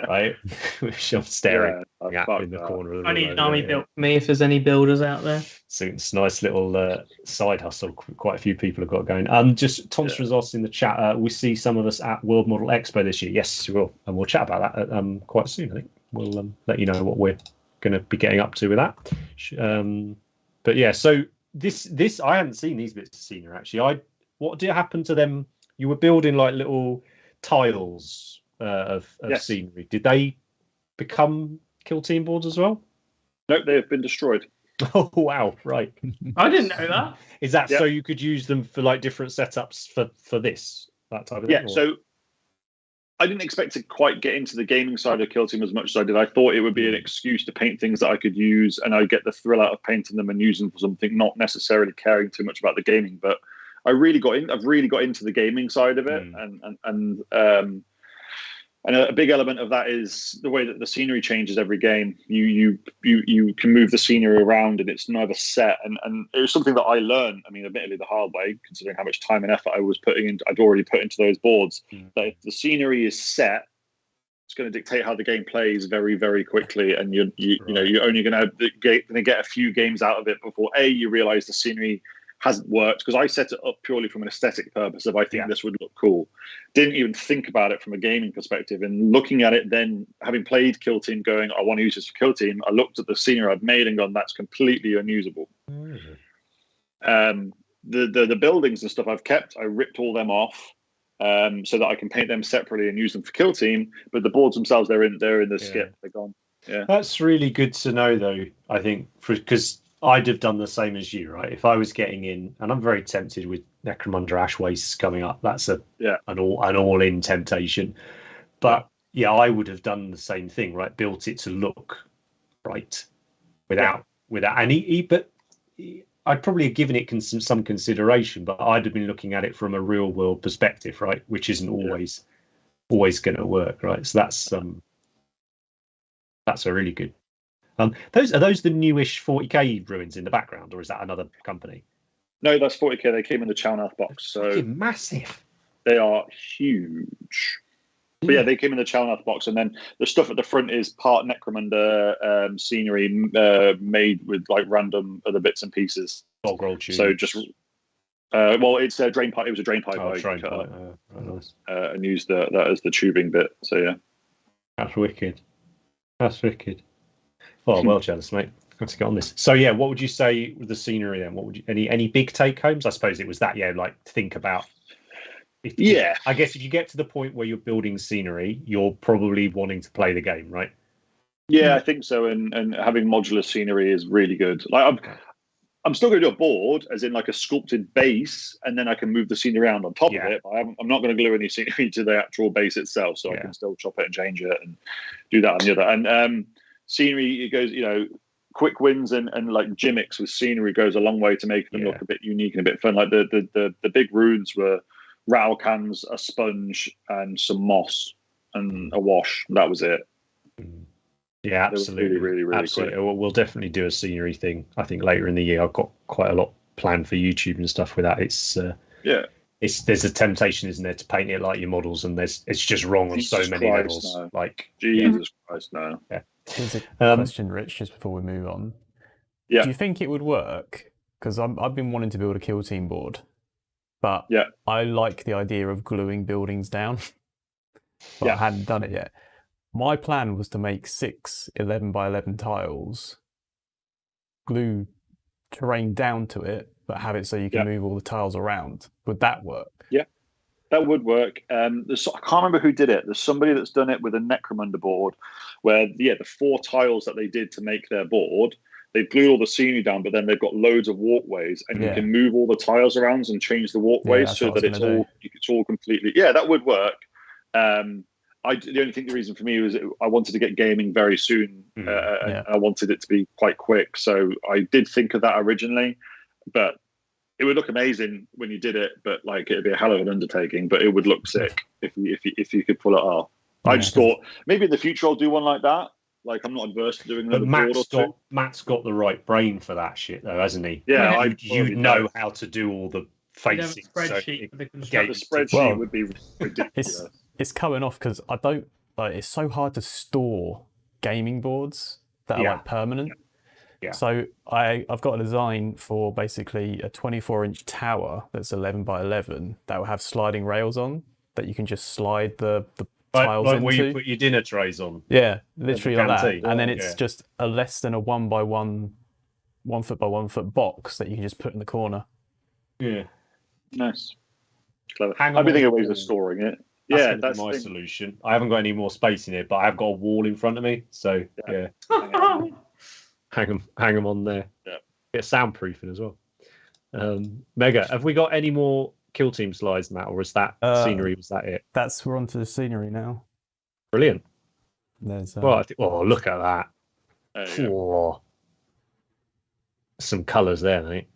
right? Which I'm staring at in the corner of the room. I need an army built for me if there's any builders out there. So it's a nice little side hustle. Quite a few people have got going. Just Tom Strazos in the chat. We see some of us at World Model Expo this year. Yes, we will, and we'll chat about that quite soon. I think we'll let you know what we're going to be getting up to with that. But yeah, so this I hadn't seen these bits of scenery actually. What did happen to them? You were building like little tiles of scenery. Did they become kill team boards as well? Nope, they have been destroyed. Oh wow, right. I didn't know that. Is that so you could use them for like different setups for this, that type of thing? Yeah, so I didn't expect to quite get into the gaming side of kill team as much as I did. I thought it would be an excuse to paint things that I could use, and I'd get the thrill out of painting them and using them for something, not necessarily caring too much about the gaming. But I've really got into the gaming side of it, and a big element of that is the way that the scenery changes every game. You can move the scenery around, and it's never set. And it was something that I learned. I mean, admittedly, the hard way, considering how much time and effort I'd already put into those boards. That if the scenery is set, it's going to dictate how the game plays very, very quickly, and you're only going to get a few games out of it before you realize the scenery hasn't worked, because I set it up purely from an aesthetic purpose of I think this would look cool. Didn't even think about it from a gaming perspective. And looking at it then, having played Kill Team, going, I want to use this for Kill Team, I looked at the scenery I'd made and gone, that's completely unusable. The buildings and stuff I've kept, I ripped all them off so that I can paint them separately and use them for Kill Team. But the boards themselves, they're in the skip. They're gone. Yeah, that's really good to know, though. I think because I'd have done the same as you, right? If I was getting in, and I'm very tempted with Necromunda Ash Wastes coming up. That's an all-in temptation. But I would have done the same thing, right? Built it to look right without any. But I'd probably have given it some consideration. But I'd have been looking at it from a real-world perspective, right? Which isn't always going to work, right? So that's a really good. Are those the newish 40k ruins in the background, or is that another company? No, that's 40k. They came in the Chalnath box, so massive. They are huge. But yeah, they came in the Chalnath box, and then the stuff at the front is part Necromunda scenery made with like random other bits and pieces. So just it's a drain pipe. It was a drain pipe. Nice. And used that as the tubing bit. So yeah, that's wicked. Oh, well jealous, mate. Let's get on this. So yeah, what would you say with the scenery then? What would you any big take homes? I suppose it was that, like think about. I guess if you get to the point where you're building scenery, you're probably wanting to play the game, right? Yeah, I think so. And having modular scenery is really good. Like I'm still going to do a board, as in like a sculpted base, and then I can move the scenery around on top of it. But I'm not going to glue any scenery to the actual base itself, so I can still chop it and change it and do that on the other. And scenery, it goes, quick wins and like gimmicks with scenery goes a long way to make them look a bit unique and a bit fun. Like the big runes were rattle cans, a sponge, and some moss and a wash. That was it. Yeah, absolutely. Really, really absolutely. Quick. We'll definitely do a scenery thing. I think later in the year, I've got quite a lot planned for YouTube and stuff with that. It's there's a temptation, isn't there, to paint it like your models, and it's just wrong on so many levels. No. Like Jesus Christ, no. Yeah. Here's a question, Rich, just before we move on. Yeah. Do you think it would work? Because I've been wanting to build a kill team board, but I like the idea of gluing buildings down. But I hadn't done it yet. my plan was to make 6 11x11 tiles, glue terrain down to it, but have it so you can move all the tiles around. Would that work? Yeah, that would work. I can't remember who did it. There's somebody that's done it with a Necromunda board, where the 4 tiles that they did to make their board, they glued all the scenery down, but then they've got loads of walkways, and you can move all the tiles around and change the walkways so that it's all completely. Yeah, that would work. The reason for me was I wanted to get gaming very soon. I wanted it to be quite quick, so I did think of that originally, but it would look amazing when you did it. But like, it'd be a hell of an undertaking, but it would look sick if you could pull it off. I just thought maybe in the future I'll do one like that. Like, I'm not adverse to doing another board or two. Matt's got the right brain for that shit, though, hasn't he? Yeah, you know how to do all the facing. Spreadsheet the spreadsheet would be ridiculous. It's coming off because I don't like. It's so hard to store gaming boards that are like permanent. Yeah. So I've got a design for basically a 24-inch tower that's 11x11 that will have sliding rails on that you can just slide the tiles into. Where you put your dinner trays on. Yeah, literally like that. And then it's just a less than a 1x1, 1 foot by 1 foot box that you can just put in the corner. Yeah. Nice. Clever. I've been thinking of ways of storing it. That's my solution. I haven't got any more space in it, but I've got a wall in front of me, so hang them on there. Yeah, get soundproofing as well. Mega, have we got any more Kill Team slides, Matt, or is that scenery? Was that it? We're on to the scenery now. Brilliant. There's look at that. Some colours there, mate.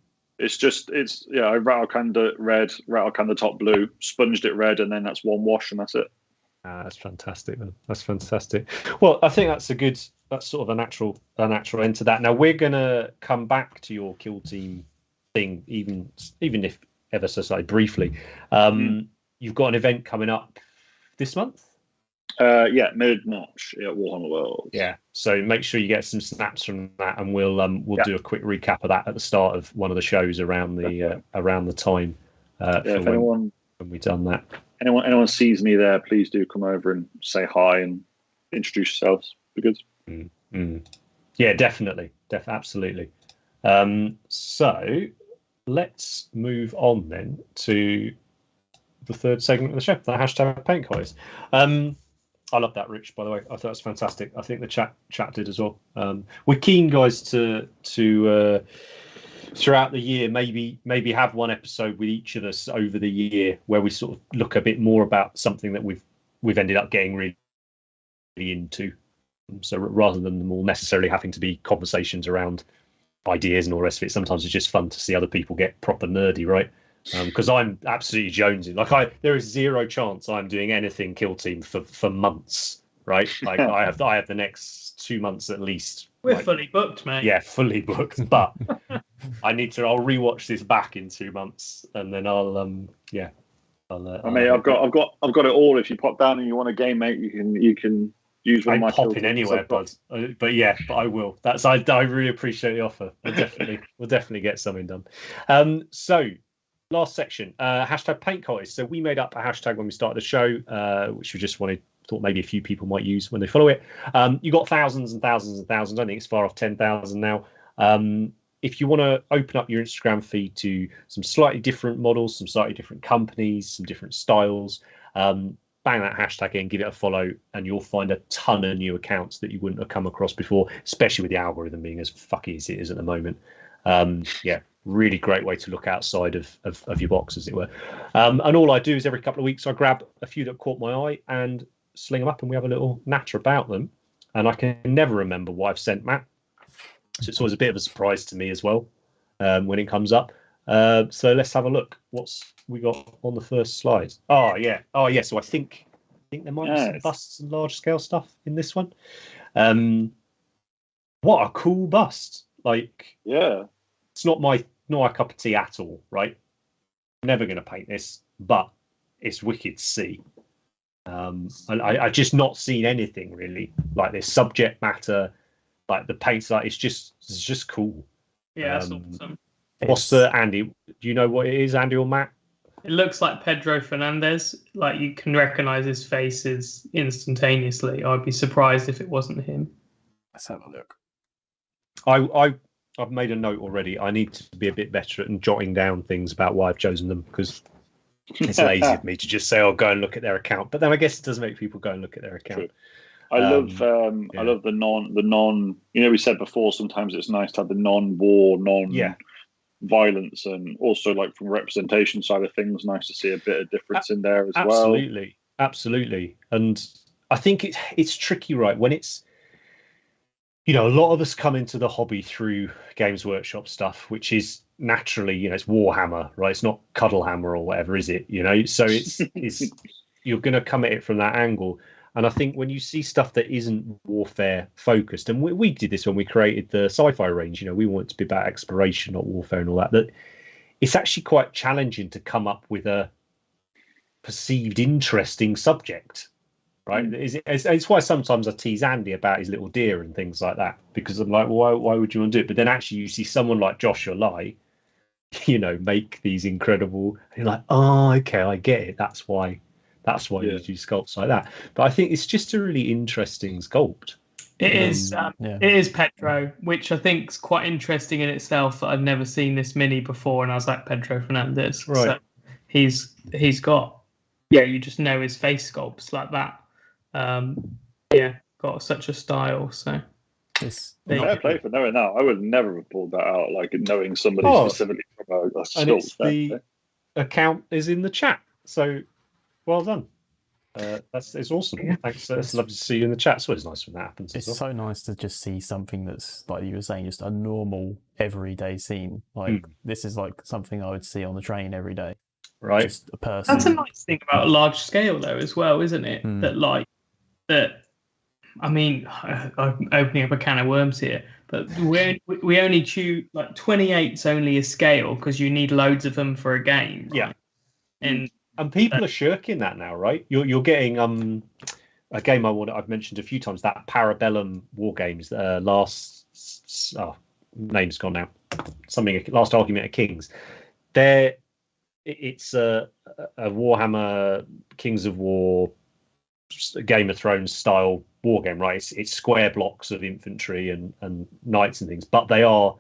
I rattle canned it red, rattle canned the top blue, sponged it red, and then that's one wash, and that's it. That's fantastic, man. That's fantastic. Well, I think that's sort of a natural end to that. Now we're gonna come back to your Kill Team thing, even if ever so slightly briefly. You've got an event coming up this month. Mid-March at Warhammer World. Yeah, so make sure you get some snaps from that, and we'll do a quick recap of that at the start of one of the shows around the time when we've done that. Anyone sees me there, please do come over and say hi and introduce yourselves. Be good. Yeah, definitely, absolutely. So let's move on then to the third segment of the show, the hashtag paint coys. I love that, Rich, by the way. I thought it was fantastic. I think the chat did as well. We're keen, guys, to throughout the year maybe have one episode with each of us over the year where we sort of look a bit more about something that we've ended up getting really into. So rather than them all necessarily having to be conversations around ideas and all the rest of it, sometimes it's just fun to see other people get proper nerdy, right? Because I'm absolutely jonesing. Like there is zero chance I'm doing anything Kill Team for months, right? Like I have the next 2 months at least. We're fully booked, mate. Yeah, fully booked. But I'll rewatch this back in 2 months, and then I'll I've got it all. If you pop down and you want a game, mate, you can use one of my. I'm popping anywhere, bud. But I will. I really appreciate the offer. We'll definitely get something done. So. Last section, hashtag paint coys. So we made up a hashtag when we started the show, which we just thought maybe a few people might use when they follow it. You got thousands and thousands and thousands. I think it's far off 10,000 now. If you want to open up your Instagram feed to some slightly different models, some slightly different companies, some different styles, bang that hashtag in, give it a follow, and you'll find a ton of new accounts that you wouldn't have come across before, especially with the algorithm being as fucky as it is at the moment. Really great way to look outside of your box, as it were. And all I do is every couple of weeks I grab a few that caught my eye and sling them up, and we have a little natter about them. And I can never remember what I've sent Matt, so it's always a bit of a surprise to me as well when it comes up. So let's have a look. What's we got on the first slide? Oh yeah. So I think there might be some busts and large scale stuff in this one. What a cool bust! It's not my cup of tea at all, right? I'm never going to paint this, but it's wicked to see. I just not seen anything really like this subject matter, like the paints. Like it's just cool. Yeah, that's awesome. What's the Andy? Do you know what it is, Andy or Matt? It looks like Pedro Fernandez. Like you can recognise his faces instantaneously. I'd be surprised if it wasn't him. Let's have a look. I've made a note already. I need to be a bit better at jotting down things about why I've chosen them, because it's lazy of me to just say, "Oh, go and look at their account." But then I guess it does make people go and look at their account. True. I love the non. You know, we said before, sometimes it's nice to have the non-war, violence, and also like from representation side of things, nice to see a bit of difference in there as well. Absolutely. And I think it's tricky, right? When it's, a lot of us come into the hobby through Games Workshop stuff, which is naturally, it's Warhammer, right? It's not Cuddlehammer or whatever, is it? So it's you're going to come at it from that angle. And I think when you see stuff that isn't warfare focused, and we did this when we created the sci-fi range, we want it to be about exploration, not warfare and all that it's actually quite challenging to come up with a perceived interesting subject, right? It's why sometimes I tease Andy about his little deer and things like that, because I'm like, well, why would you want to do it? But then actually you see someone like Josh or Lai, make these incredible, and you're like, oh, okay, I get it. That's why you do sculpts like that. But I think it's just a really interesting sculpt. It is Pedro, which I think is quite interesting in itself, that I've never seen this many before, and I was like, Pedro Fernandez. Right. So he's got, you just know his face sculpts like that. Got such a style. So fair play for knowing that. I would never have pulled that out, like knowing somebody specifically from a sculpt. The account is in the chat, so well done. It's awesome. Yeah. Thanks. It's lovely to see you in the chat. It's always nice when that happens. It's so nice to just see something that's, like you were saying, just a normal everyday scene. Like this is like something I would see on the train every day. Right. Just a person. That's a nice thing about a large scale, though, as well, isn't it? That I mean, I'm opening up a can of worms here, but we only choose like 28's only a scale because you need loads of them for a game. Right? Yeah. And people are shirking that now, right? You're getting a game I've mentioned a few times, that Parabellum War Games, name's gone now. Last Argument of Kings. It's a Warhammer Kings of War, Game of Thrones style war game, right? It's square blocks of infantry and knights and things, but they are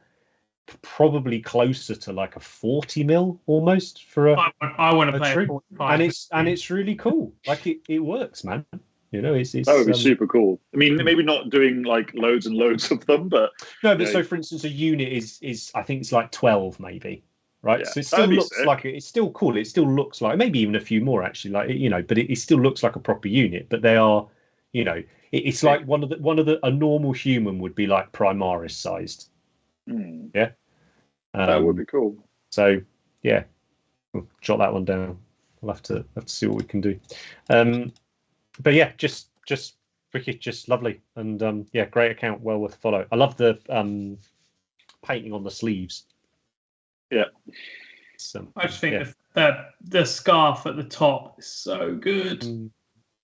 probably closer to like a 40 mil almost for a. I want to play a 45, and it's really cool. Like it works, man. It's that would be super cool. I mean, maybe not doing like loads and loads of them, but no. But so, for instance, a unit is I think it's like 12 maybe, right? Yeah, so it still looks like it's still cool. It still looks like maybe even a few more actually, like but it still looks like a proper unit. But they are, it's like a normal human would be like Primaris sized. Yeah, that would be cool. So yeah, we'll jot that one down. We'll have to see what we can do. But yeah, just wicked, just lovely, and great account, well worth a follow. I love the painting on the sleeves. Yeah, I just think the scarf at the top is so good.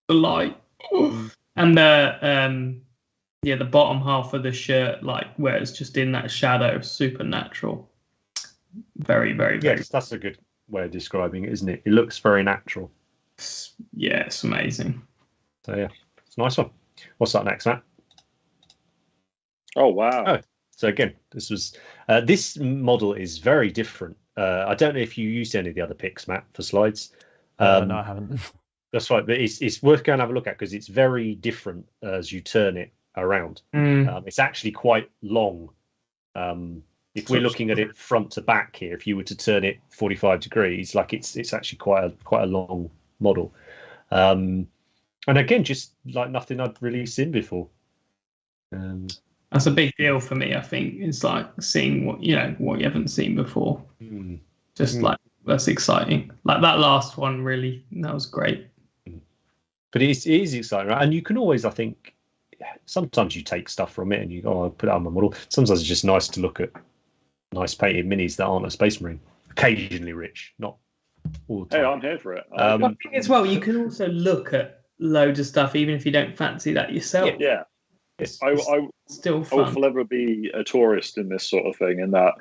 The light, and the bottom half of the shirt, like where it's just in that shadow, super natural. Very, very, very. Yes, that's a good way of describing it, isn't it? It looks very natural. Yeah, it's amazing. So yeah, it's a nice one. What's up next, Matt? Oh wow! Oh, so again, this model is very different. I don't know if you used any of the other picks, Matt, for slides. No, I haven't. That's right, but it's worth going to have a look at because it's very different as you turn it around. It's actually quite long. If we're looking at it front to back here, if you were to turn it 45 degrees, like it's actually quite a long model. And again, just like nothing I'd really seen before. That's a big deal for me. I think it's like seeing what you haven't seen before. Like that's exciting. Like that last one, really, that was great. But it is exciting, right? And you can always, I think, sometimes you take stuff from it and you go, I'll put it on my model. Sometimes it's just nice to look at nice painted minis that aren't a Space Marine. Occasionally, Rich, not all the time. Hey, I'm here for it. I think as well, you can also look at loads of stuff, even if you don't fancy that yourself. Yeah. I still fun. I will forever be a tourist in this sort of thing, in that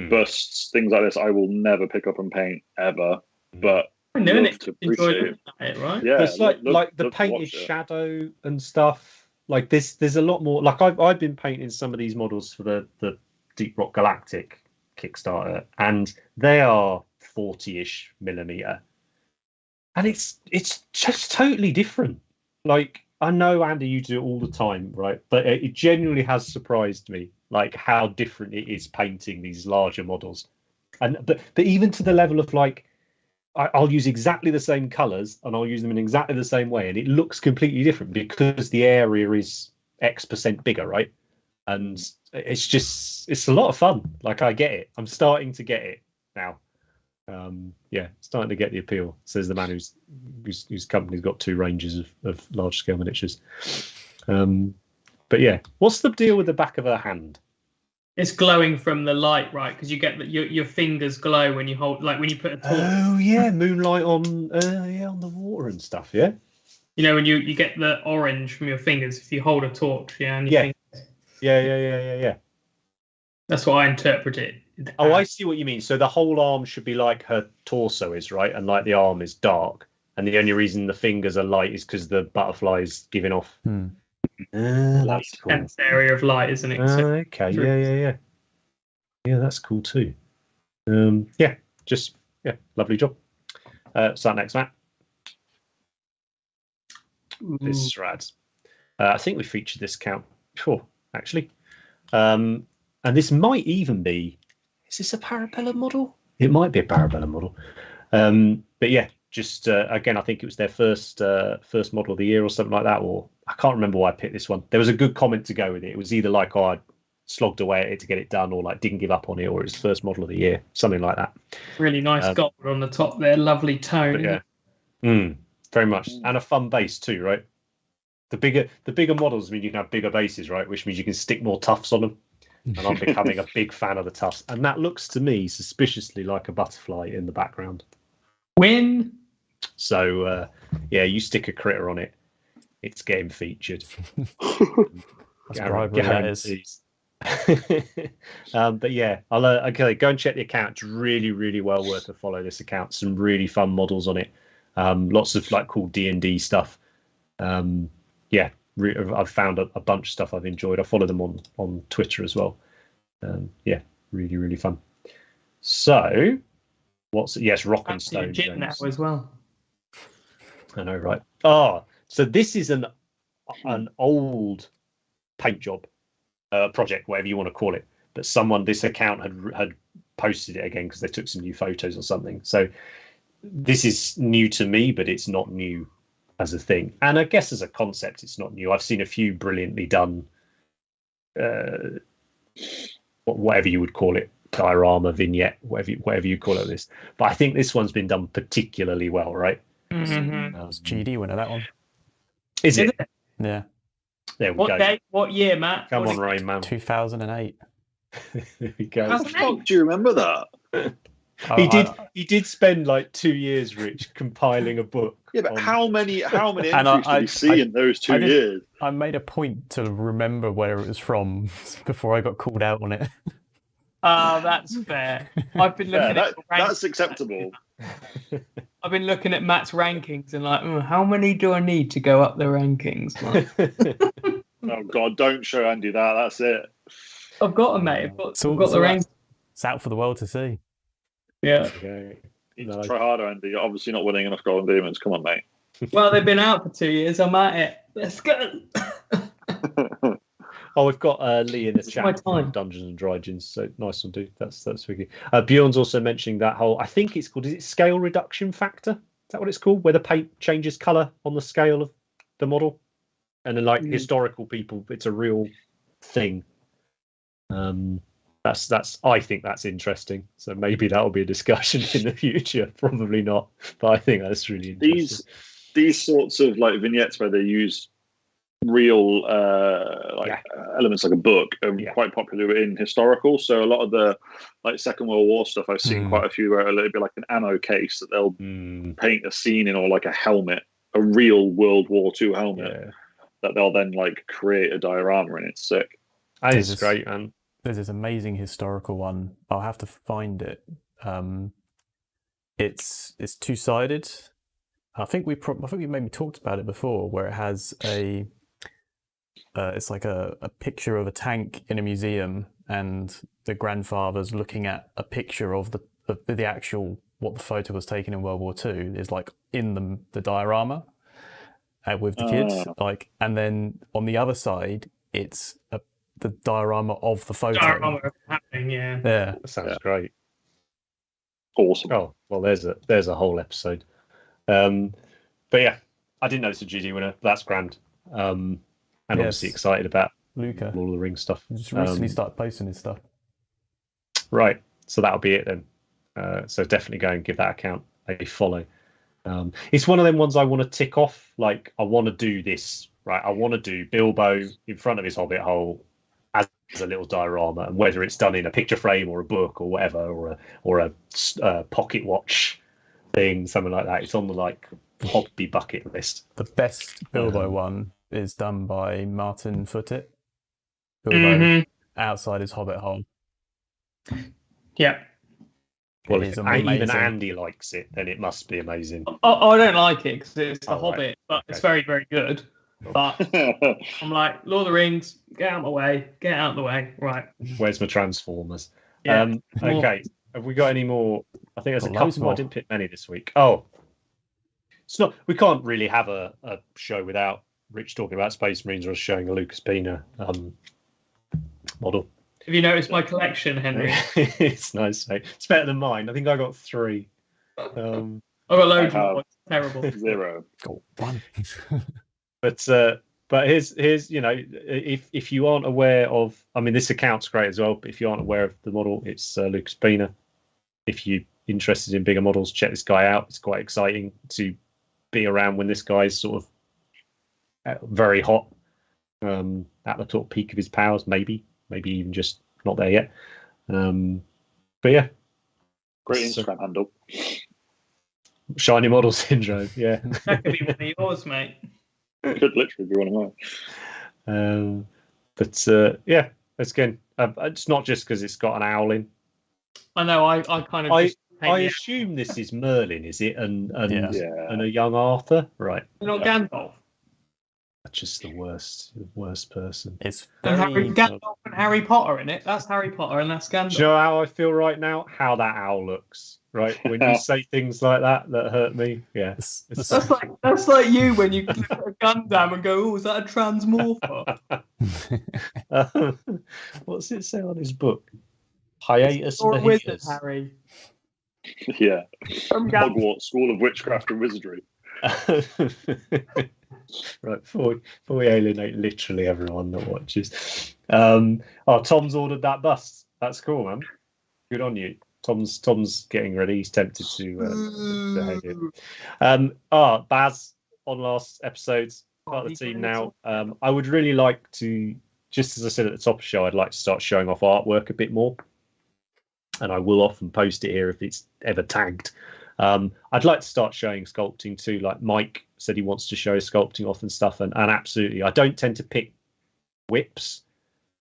busts, things like this, I will never pick up and paint ever. but I'm doing love it. to Enjoy appreciate looking at it, right? Yeah, But it's like love the to painted watch it. shadow and stuff. Like there's a lot more. Like I've been painting some of these models for the Deep Rock Galactic Kickstarter, and they are 40-ish millimeter, and it's just totally different. Like I know, Andy, you do it all the time, right? But it genuinely has surprised me, like how different it is painting these larger models, and but even to the level of like. I'll use exactly the same colors and I'll use them in exactly the same way, and it looks completely different because the area is X% bigger, right? And it's a lot of fun. Like I get it. I'm starting to get it now. Yeah, starting to get the appeal. Says the man whose company's got 2 ranges of large scale miniatures. But yeah, what's the deal with the back of her hand? It's glowing from the light, right? Because you get that your fingers glow when you hold, like when you put a torch. Oh yeah, moonlight on on the water and stuff. Yeah. You know, when you get the orange from your fingers if you hold a torch, and your fingers. Yeah. That's what I interpret it. Oh, I see what you mean. So the whole arm should be like her torso is, right? And like the arm is dark. And the only reason the fingers are light is because the butterfly is giving off. That's cool. Dense area of light, isn't it? Okay, yeah. Yeah, that's cool too. Lovely job. Start next, Matt. This is rad. I think we featured this count before, actually. And this might even be, is this a Parabellum model? It might be a Parabellum model. But yeah, just again, I think it was their first model of the year or something like that, or I can't remember why I picked this one. There was a good comment to go with it. It was either like, I slogged away at it to get it done, or like didn't give up on it, or it was first model of the year, something like that. Really nice gold on the top there, lovely tone. Yeah, very much, and a fun base too, right? The bigger models mean you can have bigger bases, right? Which means you can stick more tufts on them. And I'm becoming a big fan of the tufts, and that looks to me suspiciously like a butterfly in the background. Win. So you stick a critter on it, it's getting featured. That's bribery, that is. But yeah, I'll go and check the account. It's really, really well worth a follow. This account, some really fun models on it. Lots of like cool D&D stuff. I've found a bunch of stuff I've enjoyed. I follow them on Twitter as well. Really, really fun. So, Rock and Stone Gin now as well. I know, right? Oh, so this is an old paint job. Project, whatever you want to call it, but this account had posted it again because they took some new photos or something. So this is new to me, but it's not new as a thing, and I guess as a concept it's not new. I've seen a few brilliantly done whatever you would call it, diorama, vignette, whatever you call it, this, but I think this one's been done particularly well, right? It's GD winner, that one. Is it? Yeah. There we go. Date? What year, Matt? Come on, Rain Man. 2008. There we go. How the fuck do you remember that? He did spend like 2 years, Rich, compiling a book. Yeah, but how many entries did you see in those 2 years? I made a point to remember where it was from before I got called out on it. Oh, that's fair. I've been looking at that's acceptable. I've been looking at Matt's rankings and like, how many do I need to go up the rankings? Oh God, don't show Andy that. That's it. I've got them, mate. I've got the rankings. It's out for the world to see. Yeah. Okay. Try harder, Andy. You're obviously not winning enough Golden Demons. Come on, mate. Well, they've been out for 2 years. I'm at it. Let's go. Oh, we've got Lee in the chat from Dungeons and Dragons, so nice one, dude. That's wicked. Bjorn's also mentioning that whole, I think it's called, is it scale reduction factor? Is that what it's called? Where the paint changes colour on the scale of the model? And then like historical people, it's a real thing. I think that's interesting. So maybe that'll be a discussion in the future. Probably not, but I think that's really interesting. These sorts of like vignettes where they use real elements like a book are quite popular in historical. So a lot of the like Second World War stuff, I've seen quite a few where it'll be like an ammo case that they'll paint a scene in, or like a helmet, a real World War II helmet that they'll then like create a diorama in. It's sick. That is great, man. There's this amazing historical one. I'll have to find it. it's two-sided. I think we maybe talked about it before, where it has it's like a picture of a tank in a museum, and the grandfather's looking at a picture of the actual what the photo was taken in World War II is like in the diorama with the kids, like, and then on the other side it's the diorama of the photo. Diorama of happening, yeah. Yeah, that sounds great. Awesome. Oh well, there's a whole episode. But yeah, I didn't know it's a GD winner. That's grand. And obviously excited about Luca. Lord of the Rings stuff. He just recently started posting his stuff. Right, so that'll be it then. So definitely go and give that account a follow. It's one of them ones I want to tick off. Like, I want to do this, right? I want to do Bilbo in front of his hobbit hole as a little diorama, and whether it's done in a picture frame or a book or whatever, or a pocket watch thing, something like that. It's on the like hobby bucket list. The best Bilbo one is done by Martin Footit. Bilbo outside his hobbit hole. Yeah. Well, if even Andy likes it, then it must be amazing. I don't like it because it's the Hobbit, right. but it's very, very good. But I'm like, Lord of the Rings, get out of the way, right? Where's my Transformers? Yeah. Okay, have we got any more? I think there's a couple more. I didn't pick many this week. Oh, it's not. We can't really have a show without Rich talking about Space Marines or us showing a Lucas Pina model. Have you noticed my collection, Henry? It's nice, mate. It's better than mine. I think I got 3. I've got loads more. It's terrible. 0. Got 1. But here's if you aren't aware of, I mean, this account's great as well. But if you aren't aware of the model, it's Lucas Pina. If you're interested in bigger models, check this guy out. It's quite exciting to be around when this guy's sort of very hot, at the top peak of his powers, maybe even just not there yet. But yeah, great Instagram handle. Shiny Model Syndrome. Yeah, that could be one of yours, mate. It could literally be one of mine. But yeah, again, it's not just because it's got an owl in. I know. I kind of. I assume this is Merlin, is it? And a young Arthur, right? Not Gandalf. That's just the worst person. It's Gandalf and Harry Potter in it. That's Harry Potter and that's Gandalf. Do you know how I feel right now? How that owl looks, right? When you say things like that hurt me. Yeah, that's like you when you look at a Gundam and go, "Oh, is that a transmorpher?" What's it say on his book? Hiatus or of the wizard, Hitters. Harry. Yeah, from Hogwarts School of Witchcraft and Wizardry. Right, before we alienate literally everyone that watches. Tom's ordered that bust. That's cool, man. Good on you. Tom's getting ready. He's tempted to head in. Baz on last episode's part of the team now. I would really like to, just as I said at the top of the show, I'd like to start showing off artwork a bit more. And I will often post it here if it's ever tagged. I'd like to start showing sculpting too. Like Mike said, he wants to show sculpting off and stuff. And absolutely, I don't tend to pick whips.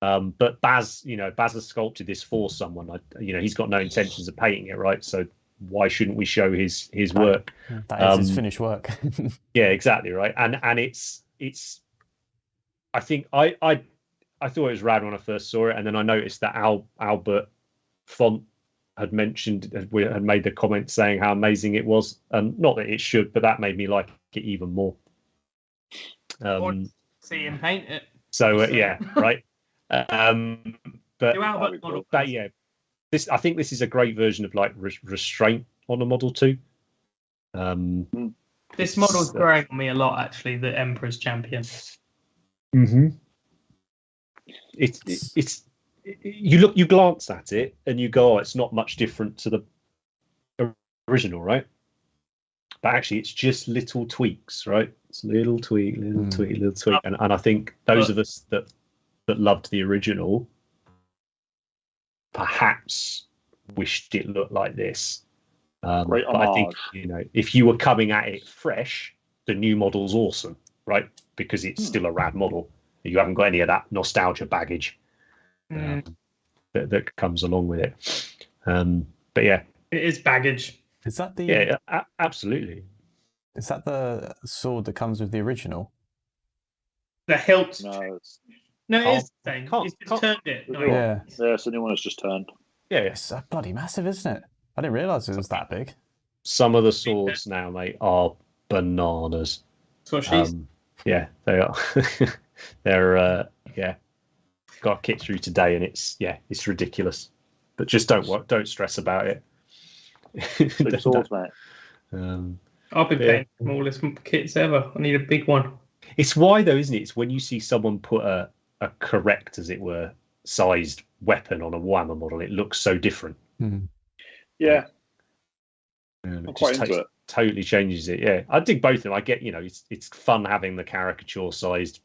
But Baz has sculpted this for someone. He's got no intentions of painting it, right? So why shouldn't we show his work? That is his finished work. Yeah, exactly, right. And it's. I think I thought it was rad when I first saw it, and then I noticed that Albert Font had made the comment saying how amazing it was, and not that it should, but that made me like it even more. See him paint it. So yeah, right. But yeah, I think this is a great version of like restraint on the Model 2. This model's growing on me a lot, actually. The Emperor's Champion. Mm-hmm. It's you glance at it and you go, oh, it's not much different to the original, right? But actually, it's just little tweaks, right? It's little tweak, little tweak, and I think those of us that loved the original perhaps wished it looked like this. Great but I think if you were coming at it fresh, the new model's awesome, right? Because it's still a rad model. You haven't got any of that nostalgia baggage that comes along with it. But yeah, it is baggage. Is that the? Yeah, absolutely. Is that the sword that comes with the original? The hilt. No, it is the same. He's just turned it. Yeah. It's the new one that's just turned. Yeah, it's bloody massive, isn't it? I didn't realise it was that big. Some of the swords now, mate, are bananas. That's what she's. Yeah, they are. They're got a kit through today, and it's ridiculous. But just don't stress about it. Big swords, mate. I've been paying the smallest kits ever. I need a big one. It's why, though, isn't it? It's when you see someone put a correct, as it were, sized weapon on a Warhammer model, it looks so different. Yeah. It just totally changes it. Yeah, I dig both of them. I get, it's fun having the caricature sized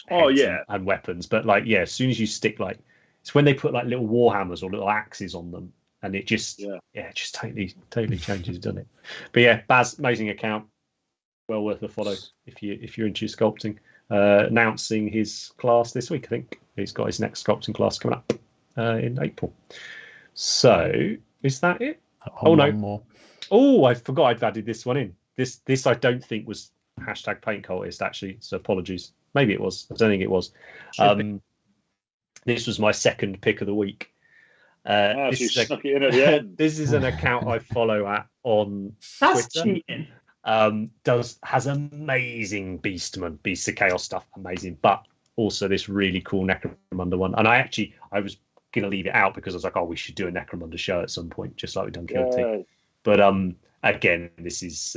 and weapons, but as soon as you stick it's when they put little warhammers or little axes on them, and it just it just totally changes, doesn't it? But yeah, Baz, amazing account, well worth a follow if you're into sculpting. Announcing his class this week. I think he's got his next sculpting class coming up in April. So is that it? No more. Oh, I forgot I'd added this one in. This I don't think was hashtag paint cultist, actually, so apologies. Maybe it was. I don't think it was. This was my second pick of the week. This you snuck it in at the end. This is an account I follow on That's Twitter. cheating. Has amazing Beast of Chaos stuff, amazing, but also this really cool Necromunda one. And I was gonna leave it out because I was like, we should do a Necromunda show at some point, just like we've done Kilty. But again, this is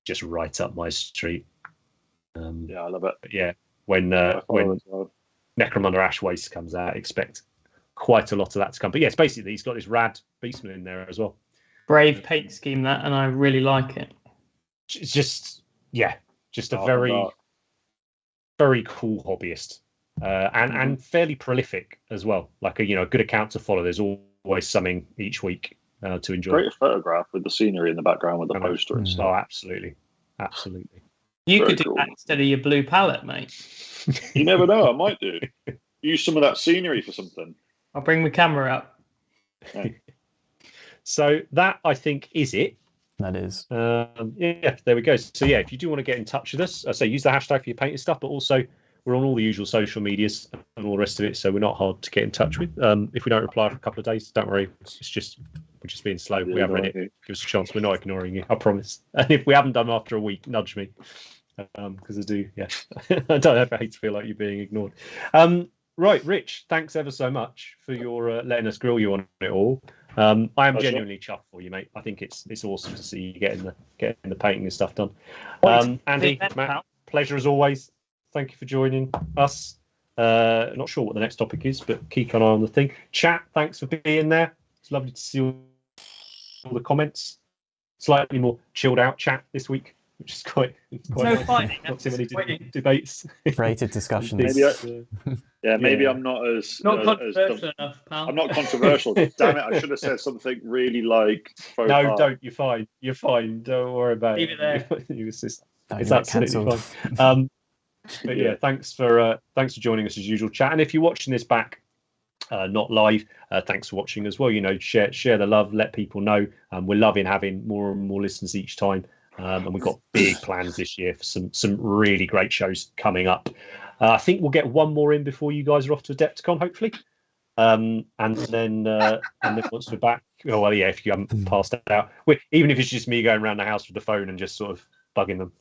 just right up my street. I love it. But yeah, when Necromunda Ash Waste comes out, expect quite a lot of that to come. But yes, basically he's got this rad Beastman in there as well. Brave paint scheme that, and I really like it. It's just a very very cool hobbyist, and fairly prolific as well. Like a good account to follow. There's always something each week to enjoy. Great photograph with the scenery in the background with the poster and stuff. Oh, absolutely. You Very could do cool. that instead of your blue palette, mate. You never know. I might do. Use some of that scenery for something. I'll bring my camera up. Yeah. So that, I think, is it. That is. There we go. So yeah, if you do want to get in touch with us, use the hashtag for your painting stuff, but also we're on all the usual social medias and all the rest of it, so we're not hard to get in touch with. If we don't reply for a couple of days, don't worry. We're just being slow. We have read it. Give us a chance. We're not ignoring you, I promise. And if we haven't done after a week, nudge me. Because I do, I don't ever hate to feel like you're being ignored. Right, Rich, thanks ever so much for your letting us grill you on it all. I am genuinely chuffed for you, mate. I think it's awesome to see you getting the painting and stuff done. Andy, Matt, pleasure as always. Thank you for joining us. Not sure what the next topic is, but keep an eye on the thing. Chat, thanks for being there. It's lovely to see all the comments. Slightly more chilled out chat this week, which is quite no nice. fighting. Not too many debates. Creative discussions. Maybe I'm not as controversial enough, pal. I'm not controversial. Damn it! I should have said something really don't. You're fine. You're fine. Don't worry about it. Leave it there. It's absolutely fine. But yeah, thanks for joining us as usual, chat. And if you're watching this back, not live, thanks for watching as well. Share the love, let people know. We're loving having more and more listeners each time. And we've got big plans this year for some really great shows coming up. I think we'll get one more in before you guys are off to Adepticon, hopefully. And then once we're back, if you haven't passed that out, even if it's just me going around the house with the phone and just sort of bugging them.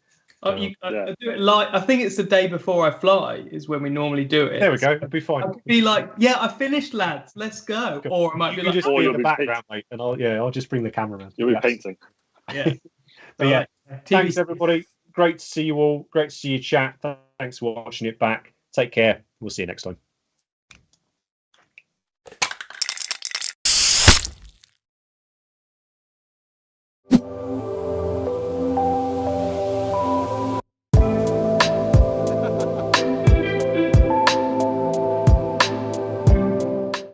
I do it live. I think it's the day before I fly is when we normally do it. There we go. It'll be fine. I'll be like, I finished, lads. Let's go. Or I might be like, just be in the background, mate, and I'll just bring the camera around. You'll be painting. Yeah. But thanks everybody. Great to see you all. Great to see you chat. Thanks for watching it back. Take care. We'll see you next time.